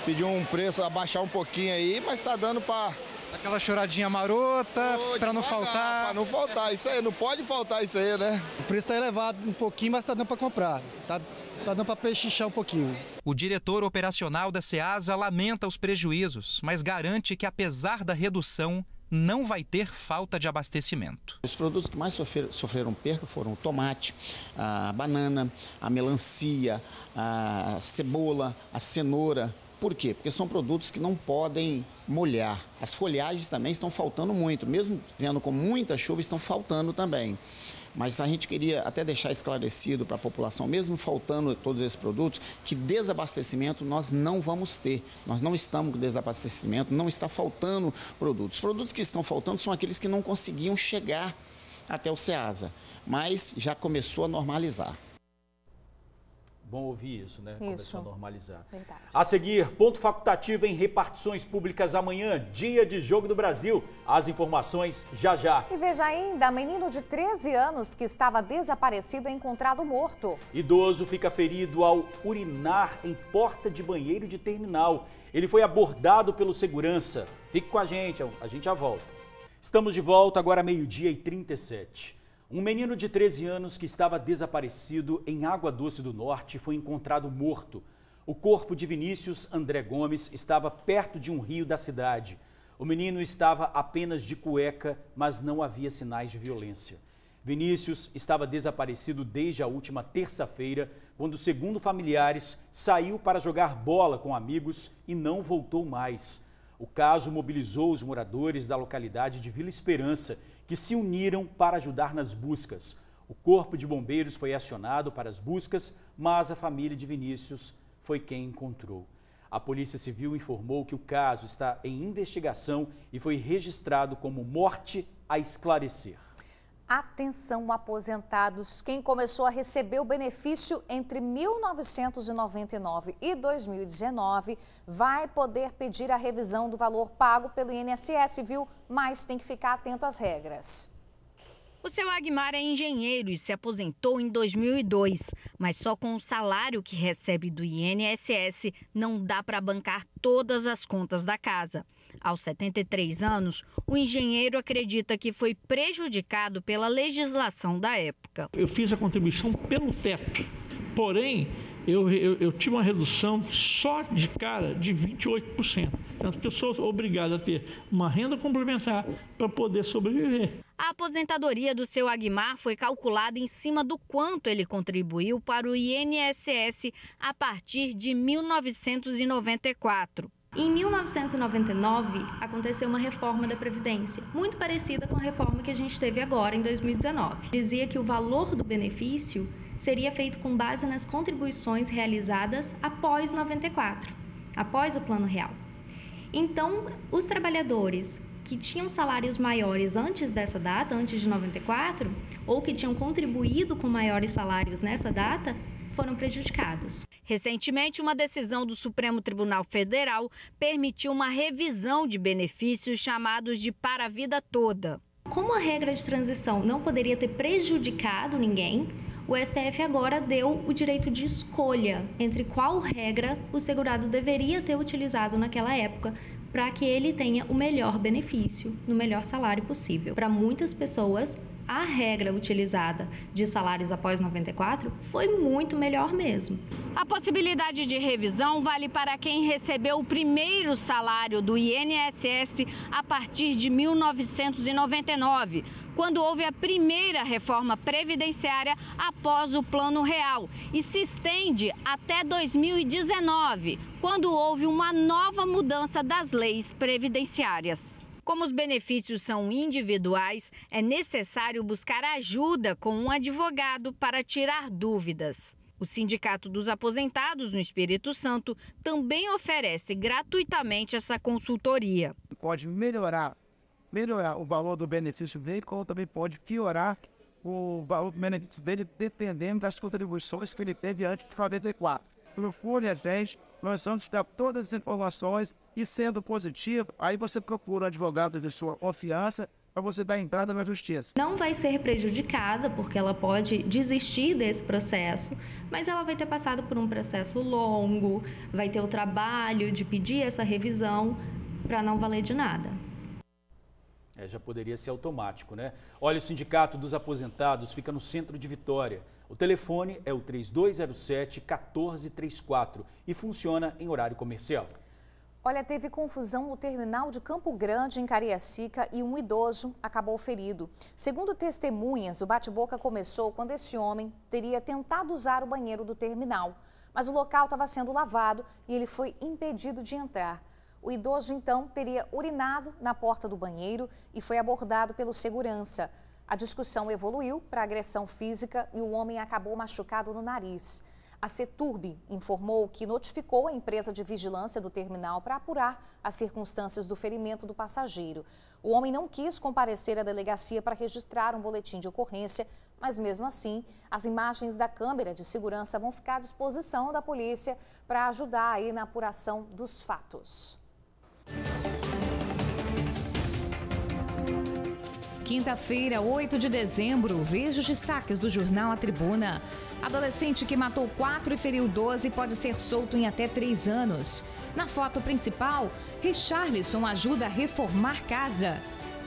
pedir um preço, abaixar um pouquinho aí, mas tá dando para... Aquela choradinha marota, para não faltar. Para não faltar, isso aí, não pode faltar isso aí, né? O preço está elevado um pouquinho, mas tá dando para comprar, tá dando para pechinchar um pouquinho. O diretor operacional da Ceasa lamenta os prejuízos, mas garante que apesar da redução, não vai ter falta de abastecimento. Os produtos que mais sofreram perca foram o tomate, a banana, a melancia, a cebola, a cenoura. Por quê? Porque são produtos que não podem molhar. As folhagens também estão faltando muito, mesmo vendo com muita chuva, estão faltando também. Mas a gente queria até deixar esclarecido para a população, mesmo faltando todos esses produtos, que desabastecimento nós não vamos ter. Nós não estamos com desabastecimento, não está faltando produtos. Os produtos que estão faltando são aqueles que não conseguiam chegar até o Ceasa, mas já começou a normalizar. Bom ouvir isso, né? Começou a normalizar. Verdade. A seguir, ponto facultativo em repartições públicas amanhã, dia de Jogo do Brasil. As informações já já. E veja ainda, menino de 13 anos que estava desaparecido é encontrado morto. Idoso fica ferido ao urinar em porta de banheiro de terminal. Ele foi abordado pelo segurança. Fique com a gente já volta. Estamos de volta agora 12h37. Um menino de 13 anos que estava desaparecido em Água Doce do Norte foi encontrado morto. O corpo de Vinícius André Gomes estava perto de um rio da cidade. O menino estava apenas de cueca, mas não havia sinais de violência. Vinícius estava desaparecido desde a última terça-feira, quando, segundo familiares, saiu para jogar bola com amigos e não voltou mais. O caso mobilizou os moradores da localidade de Vila Esperança, que se uniram para ajudar nas buscas. O Corpo de Bombeiros foi acionado para as buscas, mas a família de Vinícius foi quem encontrou. A Polícia Civil informou que o caso está em investigação e foi registrado como morte a esclarecer. Atenção, aposentados. Quem começou a receber o benefício entre 1999 e 2019 vai poder pedir a revisão do valor pago pelo INSS, viu? Mas tem que ficar atento às regras. O seu Agmar é engenheiro e se aposentou em 2002, mas só com o salário que recebe do INSS não dá para bancar todas as contas da casa. Aos 73 anos, o engenheiro acredita que foi prejudicado pela legislação da época. Eu fiz a contribuição pelo teto, porém, eu tive uma redução só de cara de 28%. Tanto que eu sou obrigado a ter uma renda complementar para poder sobreviver. A aposentadoria do seu Agmar foi calculada em cima do quanto ele contribuiu para o INSS a partir de 1994. Em 1999, aconteceu uma reforma da Previdência, muito parecida com a reforma que a gente teve agora, em 2019. Dizia que o valor do benefício seria feito com base nas contribuições realizadas após 94, após o Plano Real. Então, os trabalhadores que tinham salários maiores antes dessa data, antes de 94, ou que tinham contribuído com maiores salários nessa data, foram prejudicados. Recentemente, uma decisão do Supremo Tribunal Federal permitiu uma revisão de benefícios chamados de para a vida toda. Como a regra de transição não poderia ter prejudicado ninguém, o STF agora deu o direito de escolha entre qual regra o segurado deveria ter utilizado naquela época para que ele tenha o melhor benefício, no melhor salário possível. Para muitas pessoas, a regra utilizada de salários após 94 foi muito melhor mesmo. A possibilidade de revisão vale para quem recebeu o primeiro salário do INSS a partir de 1999, quando houve a primeira reforma previdenciária após o Plano Real, e se estende até 2019, quando houve uma nova mudança das leis previdenciárias. Como os benefícios são individuais, é necessário buscar ajuda com um advogado para tirar dúvidas. O Sindicato dos Aposentados no Espírito Santo também oferece gratuitamente essa consultoria. Pode melhorar o valor do benefício dele, como também pode piorar o valor do benefício dele, dependendo das contribuições que ele teve antes de 94. Procure a gente, nós vamos dar todas as informações e, sendo positivo, aí você procura um advogado de sua confiança para você dar entrada na justiça. Não vai ser prejudicada, porque ela pode desistir desse processo, mas ela vai ter passado por um processo longo, vai ter o trabalho de pedir essa revisão para não valer de nada. Já poderia ser automático, né? Olha, o Sindicato dos Aposentados fica no centro de Vitória. O telefone é o 3207-1434 e funciona em horário comercial. Olha, teve confusão no terminal de Campo Grande, em Cariacica, e um idoso acabou ferido. Segundo testemunhas, o bate-boca começou quando esse homem teria tentado usar o banheiro do terminal. Mas o local estava sendo lavado e ele foi impedido de entrar. O idoso, então, teria urinado na porta do banheiro e foi abordado pelo segurança. A discussão evoluiu para agressão física e o homem acabou machucado no nariz. A Ceturb informou que notificou a empresa de vigilância do terminal para apurar as circunstâncias do ferimento do passageiro. O homem não quis comparecer à delegacia para registrar um boletim de ocorrência, mas mesmo assim, as imagens da câmera de segurança vão ficar à disposição da polícia para ajudar aí na apuração dos fatos. Quinta-feira, 8 de dezembro, veja os destaques do jornal A Tribuna. Adolescente que matou 4 e feriu 12 pode ser solto em até 3 anos. Na foto principal, Richarlison ajuda a reformar casa.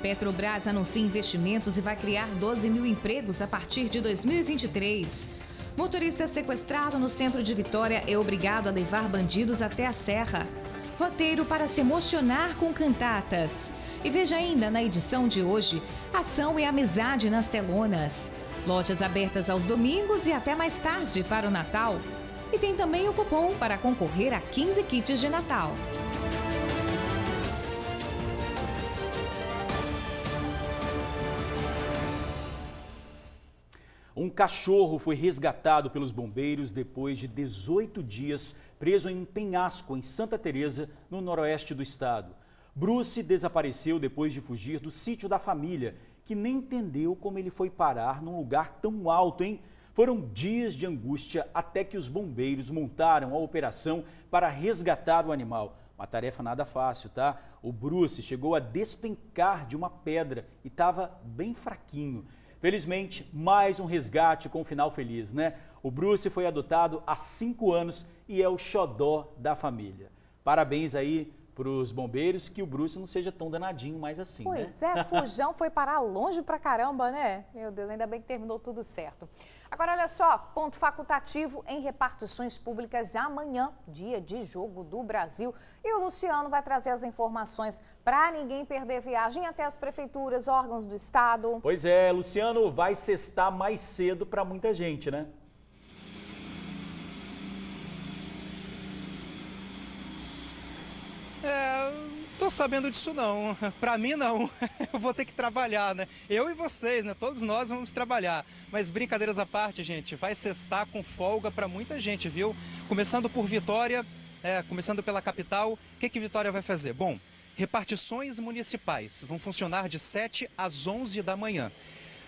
Petrobras anuncia investimentos e vai criar 12 mil empregos a partir de 2023. Motorista sequestrado no centro de Vitória é obrigado a levar bandidos até a serra. Roteiro para se emocionar com cantatas. E veja ainda na edição de hoje, ação e amizade nas telonas. Lojas abertas aos domingos e até mais tarde para o Natal. E tem também o cupom para concorrer a 15 kits de Natal. Um cachorro foi resgatado pelos bombeiros depois de 18 dias preso em um penhasco em Santa Teresa, no noroeste do estado. Bruce desapareceu depois de fugir do sítio da família, que nem entendeu como ele foi parar num lugar tão alto, hein? Foram dias de angústia até que os bombeiros montaram a operação para resgatar o animal. Uma tarefa nada fácil, tá? O Bruce chegou a despencar de uma pedra e estava bem fraquinho. Felizmente, mais um resgate com um final feliz, né? O Bruce foi adotado há 5 anos e é o xodó da família. Parabéns aí para os bombeiros, que o Bruce não seja tão danadinho mais assim, pois né? É, Fujão foi parar longe pra caramba, né? Meu Deus, ainda bem que terminou tudo certo. Agora, olha só, ponto facultativo em repartições públicas amanhã, dia de jogo do Brasil. E o Luciano vai trazer as informações para ninguém perder viagem até as prefeituras, órgãos do estado. Pois é, Luciano, vai sextar mais cedo para muita gente, né? Tô sabendo disso não, pra mim não, eu vou ter que trabalhar, né? Eu e vocês, né? Todos nós vamos trabalhar. Mas brincadeiras à parte, gente, vai sextar com folga pra muita gente, viu? Começando por Vitória, começando pela capital, o que Vitória vai fazer? Bom, repartições municipais vão funcionar de 7 às 11 da manhã.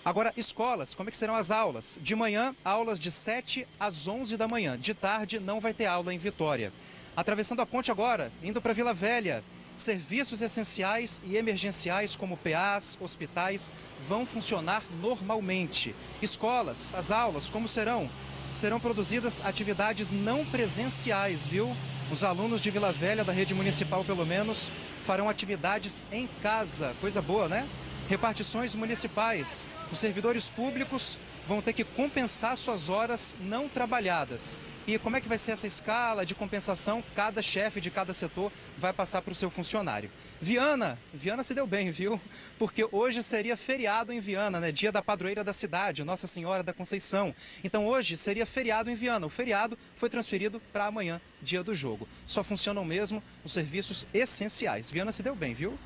Agora, escolas, como é que serão as aulas? De manhã, aulas de 7 às 11 da manhã. De tarde, não vai ter aula em Vitória. Atravessando a ponte agora, indo para Vila Velha, serviços essenciais e emergenciais como PAs, hospitais, vão funcionar normalmente. Escolas, as aulas, como serão? Serão produzidas atividades não presenciais, viu? Os alunos de Vila Velha, da rede municipal pelo menos, farão atividades em casa. Coisa boa, né? Repartições municipais. Os servidores públicos vão ter que compensar suas horas não trabalhadas. E como é que vai ser essa escala de compensação? Cada chefe de cada setor vai passar para o seu funcionário. Viana se deu bem, viu? Porque hoje seria feriado em Viana, né? Dia da padroeira da cidade, Nossa Senhora da Conceição. Então hoje seria feriado em Viana. O feriado foi transferido para amanhã, dia do jogo. Só funcionam mesmo os serviços essenciais. Viana se deu bem, viu?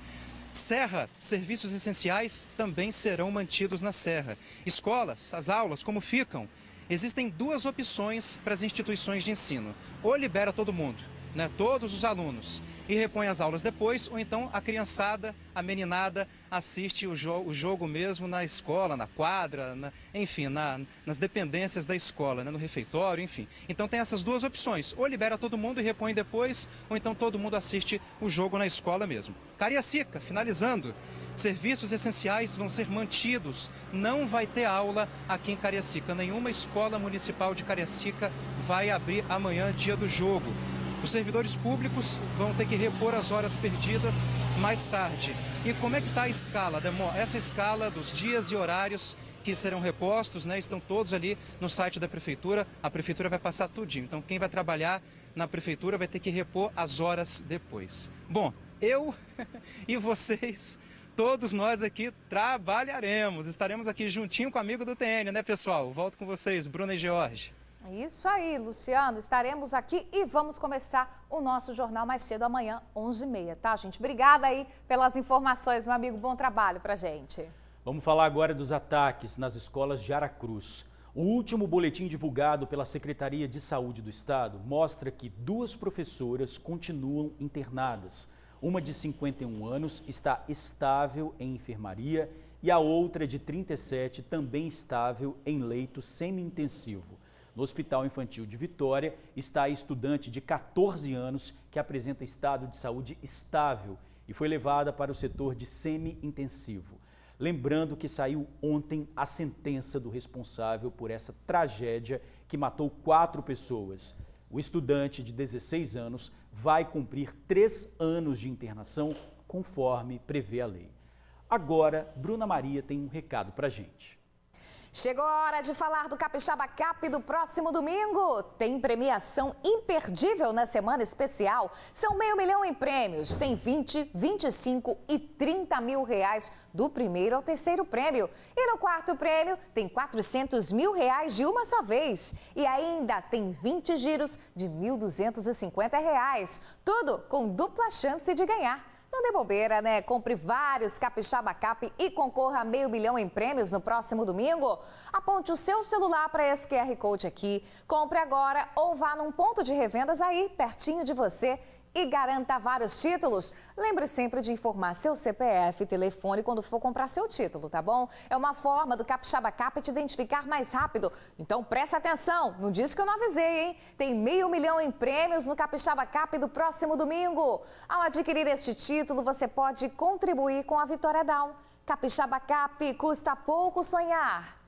Serra, serviços essenciais também serão mantidos na Serra. Escolas, as aulas, como ficam? Existem 2 opções para as instituições de ensino. Ou libera todo mundo, né, todos os alunos, e repõe as aulas depois, ou então a criançada, a meninada, assiste o jogo mesmo na escola, na quadra, enfim, nas dependências da escola, né, no refeitório, enfim. Então tem essas 2 opções, ou libera todo mundo e repõe depois, ou então todo mundo assiste o jogo na escola mesmo. Cariacica, finalizando. Serviços essenciais vão ser mantidos, não vai ter aula aqui em Cariacica. Nenhuma escola municipal de Cariacica vai abrir amanhã, dia do jogo. Os servidores públicos vão ter que repor as horas perdidas mais tarde. E como é que está a escala, Demó? Essa escala dos dias e horários que serão repostos, né? Estão todos ali no site da Prefeitura. A Prefeitura vai passar tudinho. Então, quem vai trabalhar na Prefeitura vai ter que repor as horas depois. Bom, eu e vocês, todos nós aqui trabalharemos. Estaremos aqui juntinho com o amigo do TN, né, pessoal? Volto com vocês, Bruna e George. Isso aí, Luciano. Estaremos aqui e vamos começar o nosso jornal mais cedo amanhã, 11h30, tá, gente? Obrigada aí pelas informações, meu amigo. Bom trabalho pra gente. Vamos falar agora dos ataques nas escolas de Aracruz. O último boletim divulgado pela Secretaria de Saúde do Estado mostra que 2 professoras continuam internadas. Uma de 51 anos está estável em enfermaria e a outra de 37 também estável em leito semi-intensivo. No Hospital Infantil de Vitória está a estudante de 14 anos que apresenta estado de saúde estável e foi levada para o setor de semi-intensivo. Lembrando que saiu ontem a sentença do responsável por essa tragédia que matou 4 pessoas. O estudante de 16 anos vai cumprir 3 anos de internação, conforme prevê a lei. Agora, Bruna Maria tem um recado para a gente. Chegou a hora de falar do Capixaba Cap do próximo domingo. Tem premiação imperdível na semana especial. São R$500 mil em prêmios. Tem 20, 25 e 30 mil reais do primeiro ao terceiro prêmio. E no quarto prêmio tem R$400 mil de uma só vez. E ainda tem 20 giros de R$1.250. Tudo com dupla chance de ganhar. Não dê bobeira, né? Compre vários Capixaba Cap e concorra a R$500 mil em prêmios no próximo domingo. Aponte o seu celular para esse QR Code aqui. Compre agora ou vá num ponto de revendas aí, pertinho de você, e garanta vários títulos. Lembre sempre de informar seu CPF e telefone quando for comprar seu título, tá bom? É uma forma do Capixaba Cap te identificar mais rápido. Então presta atenção, não disse que eu não avisei, hein? Tem R$500 mil em prêmios no Capixaba Cap do próximo domingo. Ao adquirir este título, você pode contribuir com a Vitória Down. Capixaba Cap, custa pouco sonhar.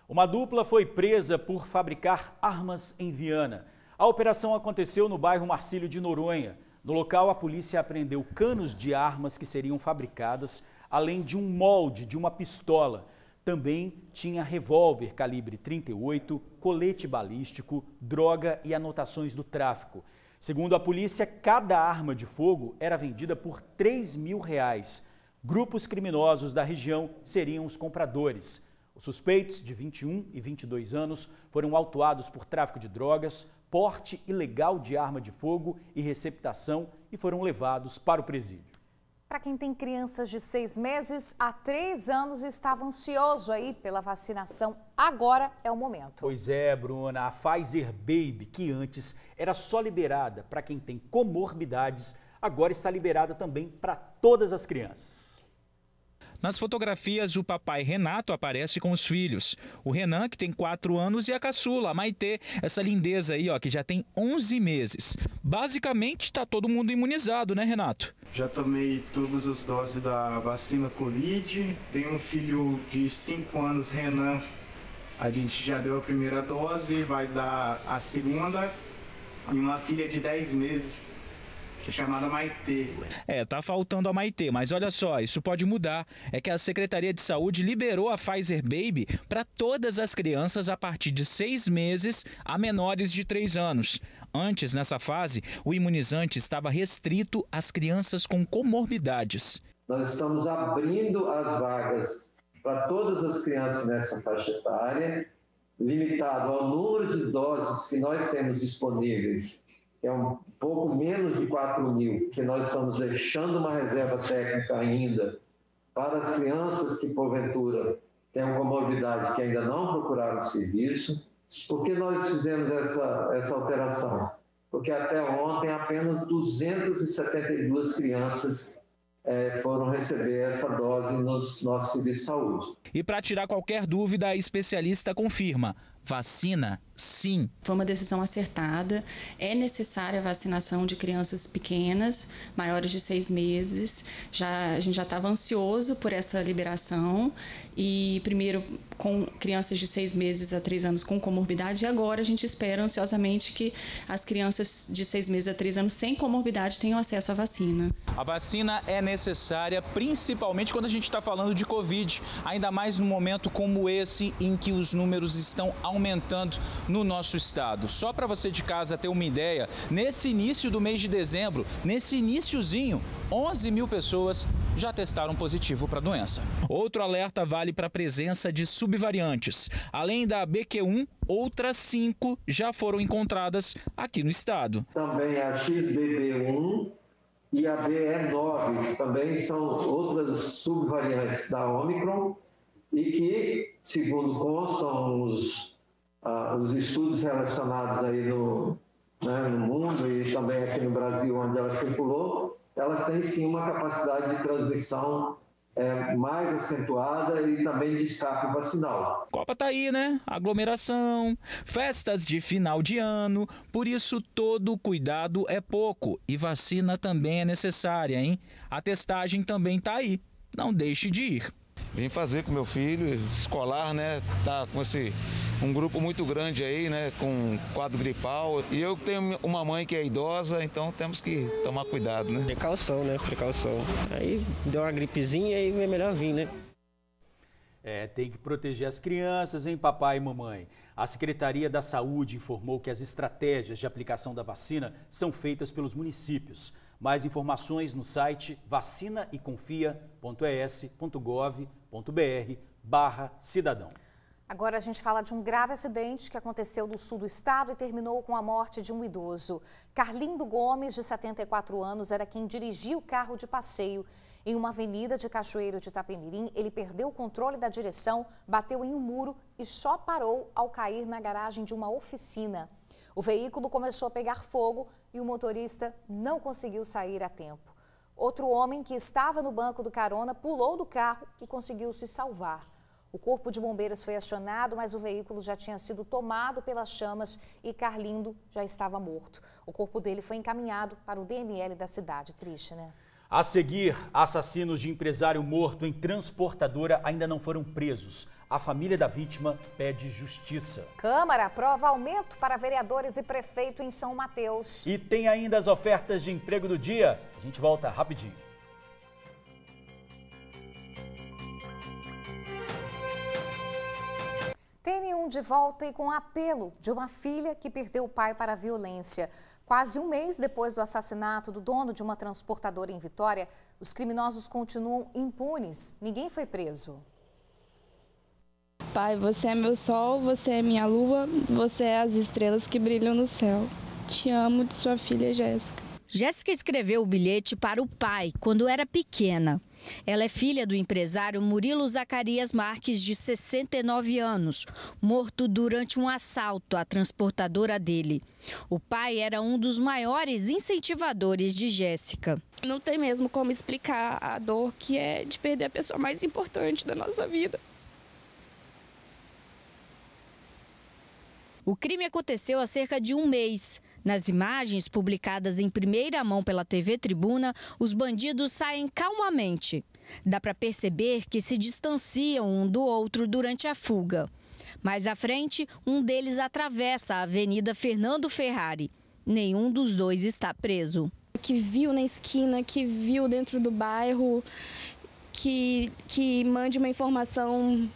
Uma dupla foi presa por fabricar armas em Viana. A operação aconteceu no bairro Marcílio de Noronha. No local, a polícia apreendeu canos de armas que seriam fabricadas, além de um molde de uma pistola. Também tinha revólver calibre 38, colete balístico, droga e anotações do tráfico. Segundo a polícia, cada arma de fogo era vendida por R$3 mil. Grupos criminosos da região seriam os compradores. Os suspeitos, de 21 e 22 anos, foram autuados por tráfico de drogas, porte ilegal de arma de fogo e receptação e foram levados para o presídio. Para quem tem crianças de 6 meses a 3 anos e estava ansioso aí pela vacinação, agora é o momento. Pois é, Bruna, a Pfizer Baby, que antes era só liberada para quem tem comorbidades, agora está liberada também para todas as crianças. Nas fotografias, o papai Renato aparece com os filhos. O Renan, que tem 4 anos, e a caçula, a Maitê, essa lindeza aí, ó, que já tem 11 meses. Basicamente, está todo mundo imunizado, né, Renato? Já tomei todas as doses da vacina Covid. Tenho um filho de 5 anos, Renan. A gente já deu a primeira dose, vai dar a segunda. E uma filha de 10 meses, que é chamada Maitê. Tá faltando a Maitê, mas olha só, isso pode mudar. É que a Secretaria de Saúde liberou a Pfizer Baby para todas as crianças a partir de 6 meses a menores de 3 anos. Antes, nessa fase, o imunizante estava restrito às crianças com comorbidades. Nós estamos abrindo as vagas para todas as crianças nessa faixa etária, limitado ao número de doses que nós temos disponíveis, que é um pouco menos de 4 mil, que nós estamos deixando uma reserva técnica ainda para as crianças que, porventura, têm uma comorbidade que ainda não procuraram serviço. Por que nós fizemos essa alteração? Porque até ontem apenas 272 crianças foram receber essa dose nos nossos serviços de saúde. E para tirar qualquer dúvida, a especialista confirma: vacina sim. Foi uma decisão acertada. É necessária a vacinação de crianças pequenas, maiores de 6 meses. A gente já estava ansioso por essa liberação. E primeiro com crianças de 6 meses a 3 anos com comorbidade. E agora a gente espera ansiosamente que as crianças de 6 meses a 3 anos sem comorbidade tenham acesso à vacina. A vacina é necessária, principalmente quando a gente está falando de Covid, ainda mais num momento como esse em que os números estão aumentando no nosso estado. Só para você de casa ter uma ideia, nesse início do mês de dezembro, nesse iniciozinho, 11 mil pessoas já testaram positivo para a doença. Outro alerta vale para a presença de subvariantes. Além da BQ1, outras 5 já foram encontradas aqui no estado. Também a XBB1 e a BE9 também são outras subvariantes da Omicron e que, segundo constam os estudos relacionados aí no mundo e também aqui no Brasil, onde ela circulou, elas têm sim uma capacidade de transmissão mais acentuada e também de escape vacinal. Copa tá aí, né? Aglomeração, festas de final de ano, por isso todo cuidado é pouco e vacina também é necessária, hein? A testagem também tá aí, não deixe de ir. Vim fazer com meu filho, escolar, né? Tá com um grupo muito grande aí, né? Com quadro gripal. E eu tenho uma mãe que é idosa, então temos que tomar cuidado, né? Precaução, né? Precaução. Aí deu uma gripezinha e é melhor vir, né? Tem que proteger as crianças, hein, papai e mamãe? A Secretaria da Saúde informou que as estratégias de aplicação da vacina são feitas pelos municípios. Mais informações no site vacinaeconfia.es.gov.br/cidadão. Agora a gente fala de um grave acidente que aconteceu no sul do estado e terminou com a morte de um idoso. Carlindo Gomes, de 74 anos, era quem dirigia o carro de passeio. Em uma avenida de Cachoeiro de Itapemirim, ele perdeu o controle da direção, bateu em um muro e só parou ao cair na garagem de uma oficina. O veículo começou a pegar fogo e o motorista não conseguiu sair a tempo. Outro homem que estava no banco do carona pulou do carro e conseguiu se salvar. O corpo de bombeiros foi acionado, mas o veículo já tinha sido tomado pelas chamas e Carlindo já estava morto. O corpo dele foi encaminhado para o DML da cidade. Triste, né? A seguir, assassinos de empresário morto em transportadora ainda não foram presos. A família da vítima pede justiça. Câmara aprova aumento para vereadores e prefeito em São Mateus. E tem ainda as ofertas de emprego do dia. A gente volta rapidinho. TN1 de volta e com apelo de uma filha que perdeu o pai para a violência. Quase um mês depois do assassinato do dono de uma transportadora em Vitória, os criminosos continuam impunes. Ninguém foi preso. Pai, você é meu sol, você é minha lua, você é as estrelas que brilham no céu. Te amo, de sua filha Jéssica. Jéssica escreveu o bilhete para o pai quando era pequena. Ela é filha do empresário Murilo Zacarias Marques, de 69 anos, morto durante um assalto à transportadora dele. O pai era um dos maiores incentivadores de Jéssica. Não tem mesmo como explicar a dor que é de perder a pessoa mais importante da nossa vida. O crime aconteceu há cerca de um mês. Nas imagens publicadas em primeira mão pela TV Tribuna, os bandidos saem calmamente. Dá para perceber que se distanciam um do outro durante a fuga. Mais à frente, um deles atravessa a Avenida Fernando Ferrari. Nenhum dos dois está preso. Que viu na esquina, que viu dentro do bairro, que mande uma informação,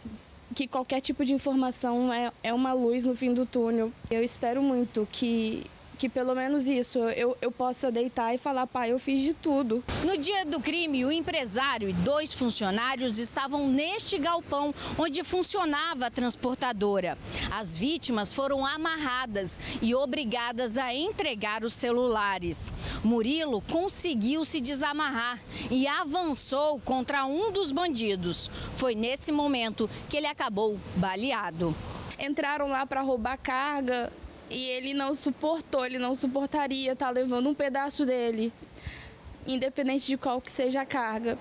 que qualquer tipo de informação é uma luz no fim do túnel. Eu espero muito que pelo menos isso, eu possa deitar e falar, pai, eu fiz de tudo. No dia do crime, o empresário e 2 funcionários estavam neste galpão onde funcionava a transportadora. As vítimas foram amarradas e obrigadas a entregar os celulares. Murilo conseguiu se desamarrar e avançou contra um dos bandidos. Foi nesse momento que ele acabou baleado. Entraram lá para roubar carga. E ele não suportou, ele não suportaria estar levando um pedaço dele, independente de qual que seja a carga.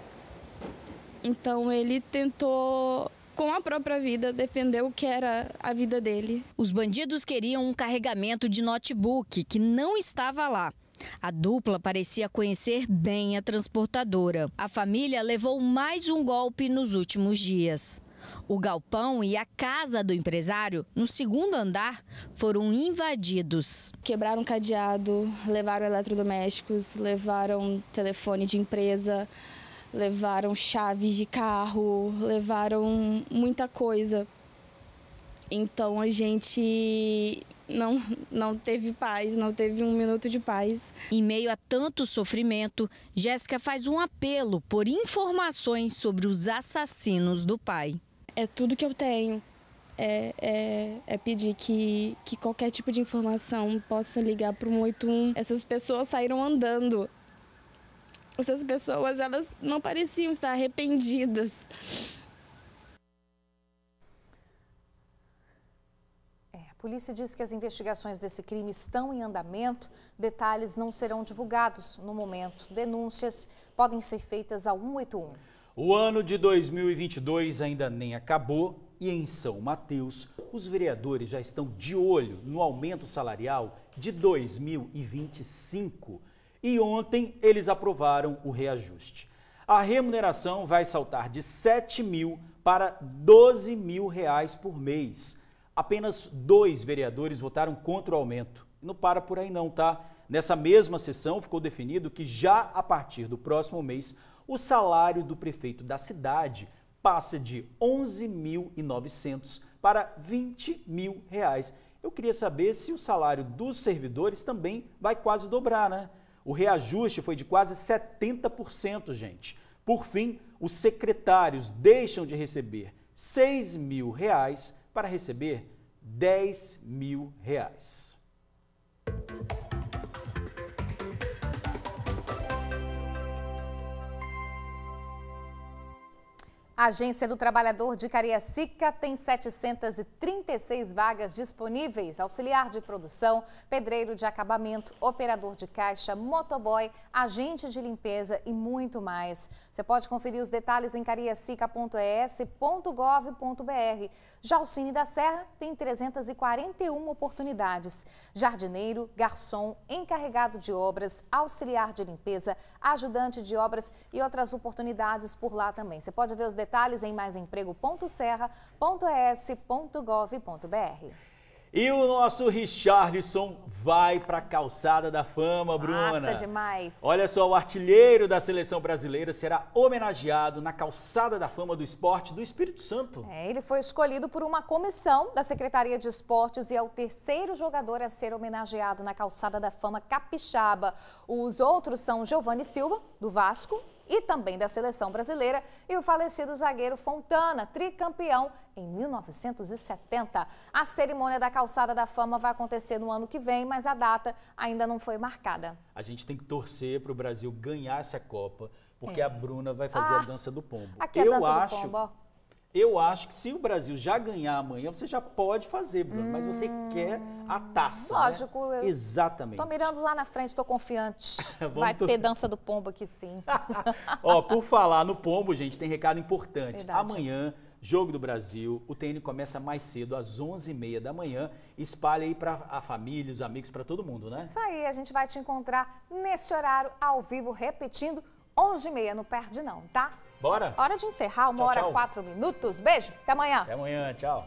Então ele tentou com a própria vida, defender o que era a vida dele. Os bandidos queriam um carregamento de notebook que não estava lá. A dupla parecia conhecer bem a transportadora. A família levou mais um golpe nos últimos dias. O galpão e a casa do empresário, no segundo andar, foram invadidos. Quebraram cadeado, levaram eletrodomésticos, levaram telefone de empresa, levaram chaves de carro, levaram muita coisa. Então a gente não teve paz, não teve um minuto de paz. Em meio a tanto sofrimento, Jéssica faz um apelo por informações sobre os assassinos do pai. É tudo que eu tenho. É pedir que qualquer tipo de informação possa ligar para o 181. Essas pessoas saíram andando. Essas pessoas, elas não pareciam estar arrependidas. A polícia diz que as investigações desse crime estão em andamento. Detalhes não serão divulgados no momento. Denúncias podem ser feitas ao 181. O ano de 2022 ainda nem acabou e em São Mateus, os vereadores já estão de olho no aumento salarial de 2025 e ontem eles aprovaram o reajuste. A remuneração vai saltar de R$ 7.000 para R$ 12.000 por mês. Apenas 2 vereadores votaram contra o aumento. Não para por aí não, tá? Nessa mesma sessão ficou definido que já a partir do próximo mês, o salário do prefeito da cidade passa de R$ 11.900 para R$ 20.000. Eu queria saber se o salário dos servidores também vai quase dobrar, né? O reajuste foi de quase 70%, gente. Por fim, os secretários deixam de receber R$ 6.000 para receber R$ 10.000. A Agência do Trabalhador de Cariacica tem 736 vagas disponíveis. Auxiliar de produção, pedreiro de acabamento, operador de caixa, motoboy, agente de limpeza e muito mais. Você pode conferir os detalhes em cariacica.es.gov.br. Já o Cine da Serra tem 341 oportunidades. Jardineiro, garçom, encarregado de obras, auxiliar de limpeza, ajudante de obras e outras oportunidades por lá também. Você pode ver os detalhes em maisemprego.serra.es.gov.br. E o nosso Richarlison vai para a Calçada da Fama, Bruna. Nossa, demais. Olha só, o artilheiro da seleção brasileira será homenageado na Calçada da Fama do Esporte do Espírito Santo. Ele foi escolhido por uma comissão da Secretaria de Esportes e é o terceiro jogador a ser homenageado na Calçada da Fama capixaba. Os outros são Giovani Silva, do Vasco, e também da seleção brasileira, e o falecido zagueiro Fontana, tricampeão em 1970. A cerimônia da Calçada da Fama vai acontecer no ano que vem, mas a data ainda não foi marcada. A gente tem que torcer para o Brasil ganhar essa Copa, porque a Bruna vai fazer a dança do pombo. Aqui é a dança do pombo, ó. Eu acho que se o Brasil já ganhar amanhã, você já pode fazer, Bruno, mas você quer a taça, lógico, né? Exatamente. Tô mirando lá na frente, tô confiante. Vai ter dança do pombo aqui sim. Ó, por falar no pombo, gente, tem recado importante. Verdade. Amanhã, Jogo do Brasil, o TN começa mais cedo, às 11h30 da manhã. Espalha aí para a família, os amigos, para todo mundo, né? Isso aí, a gente vai te encontrar nesse horário, ao vivo, repetindo, 11h30, não perde não, tá? Bora? Hora de encerrar, 1h04. Beijo, até amanhã. Até amanhã, tchau.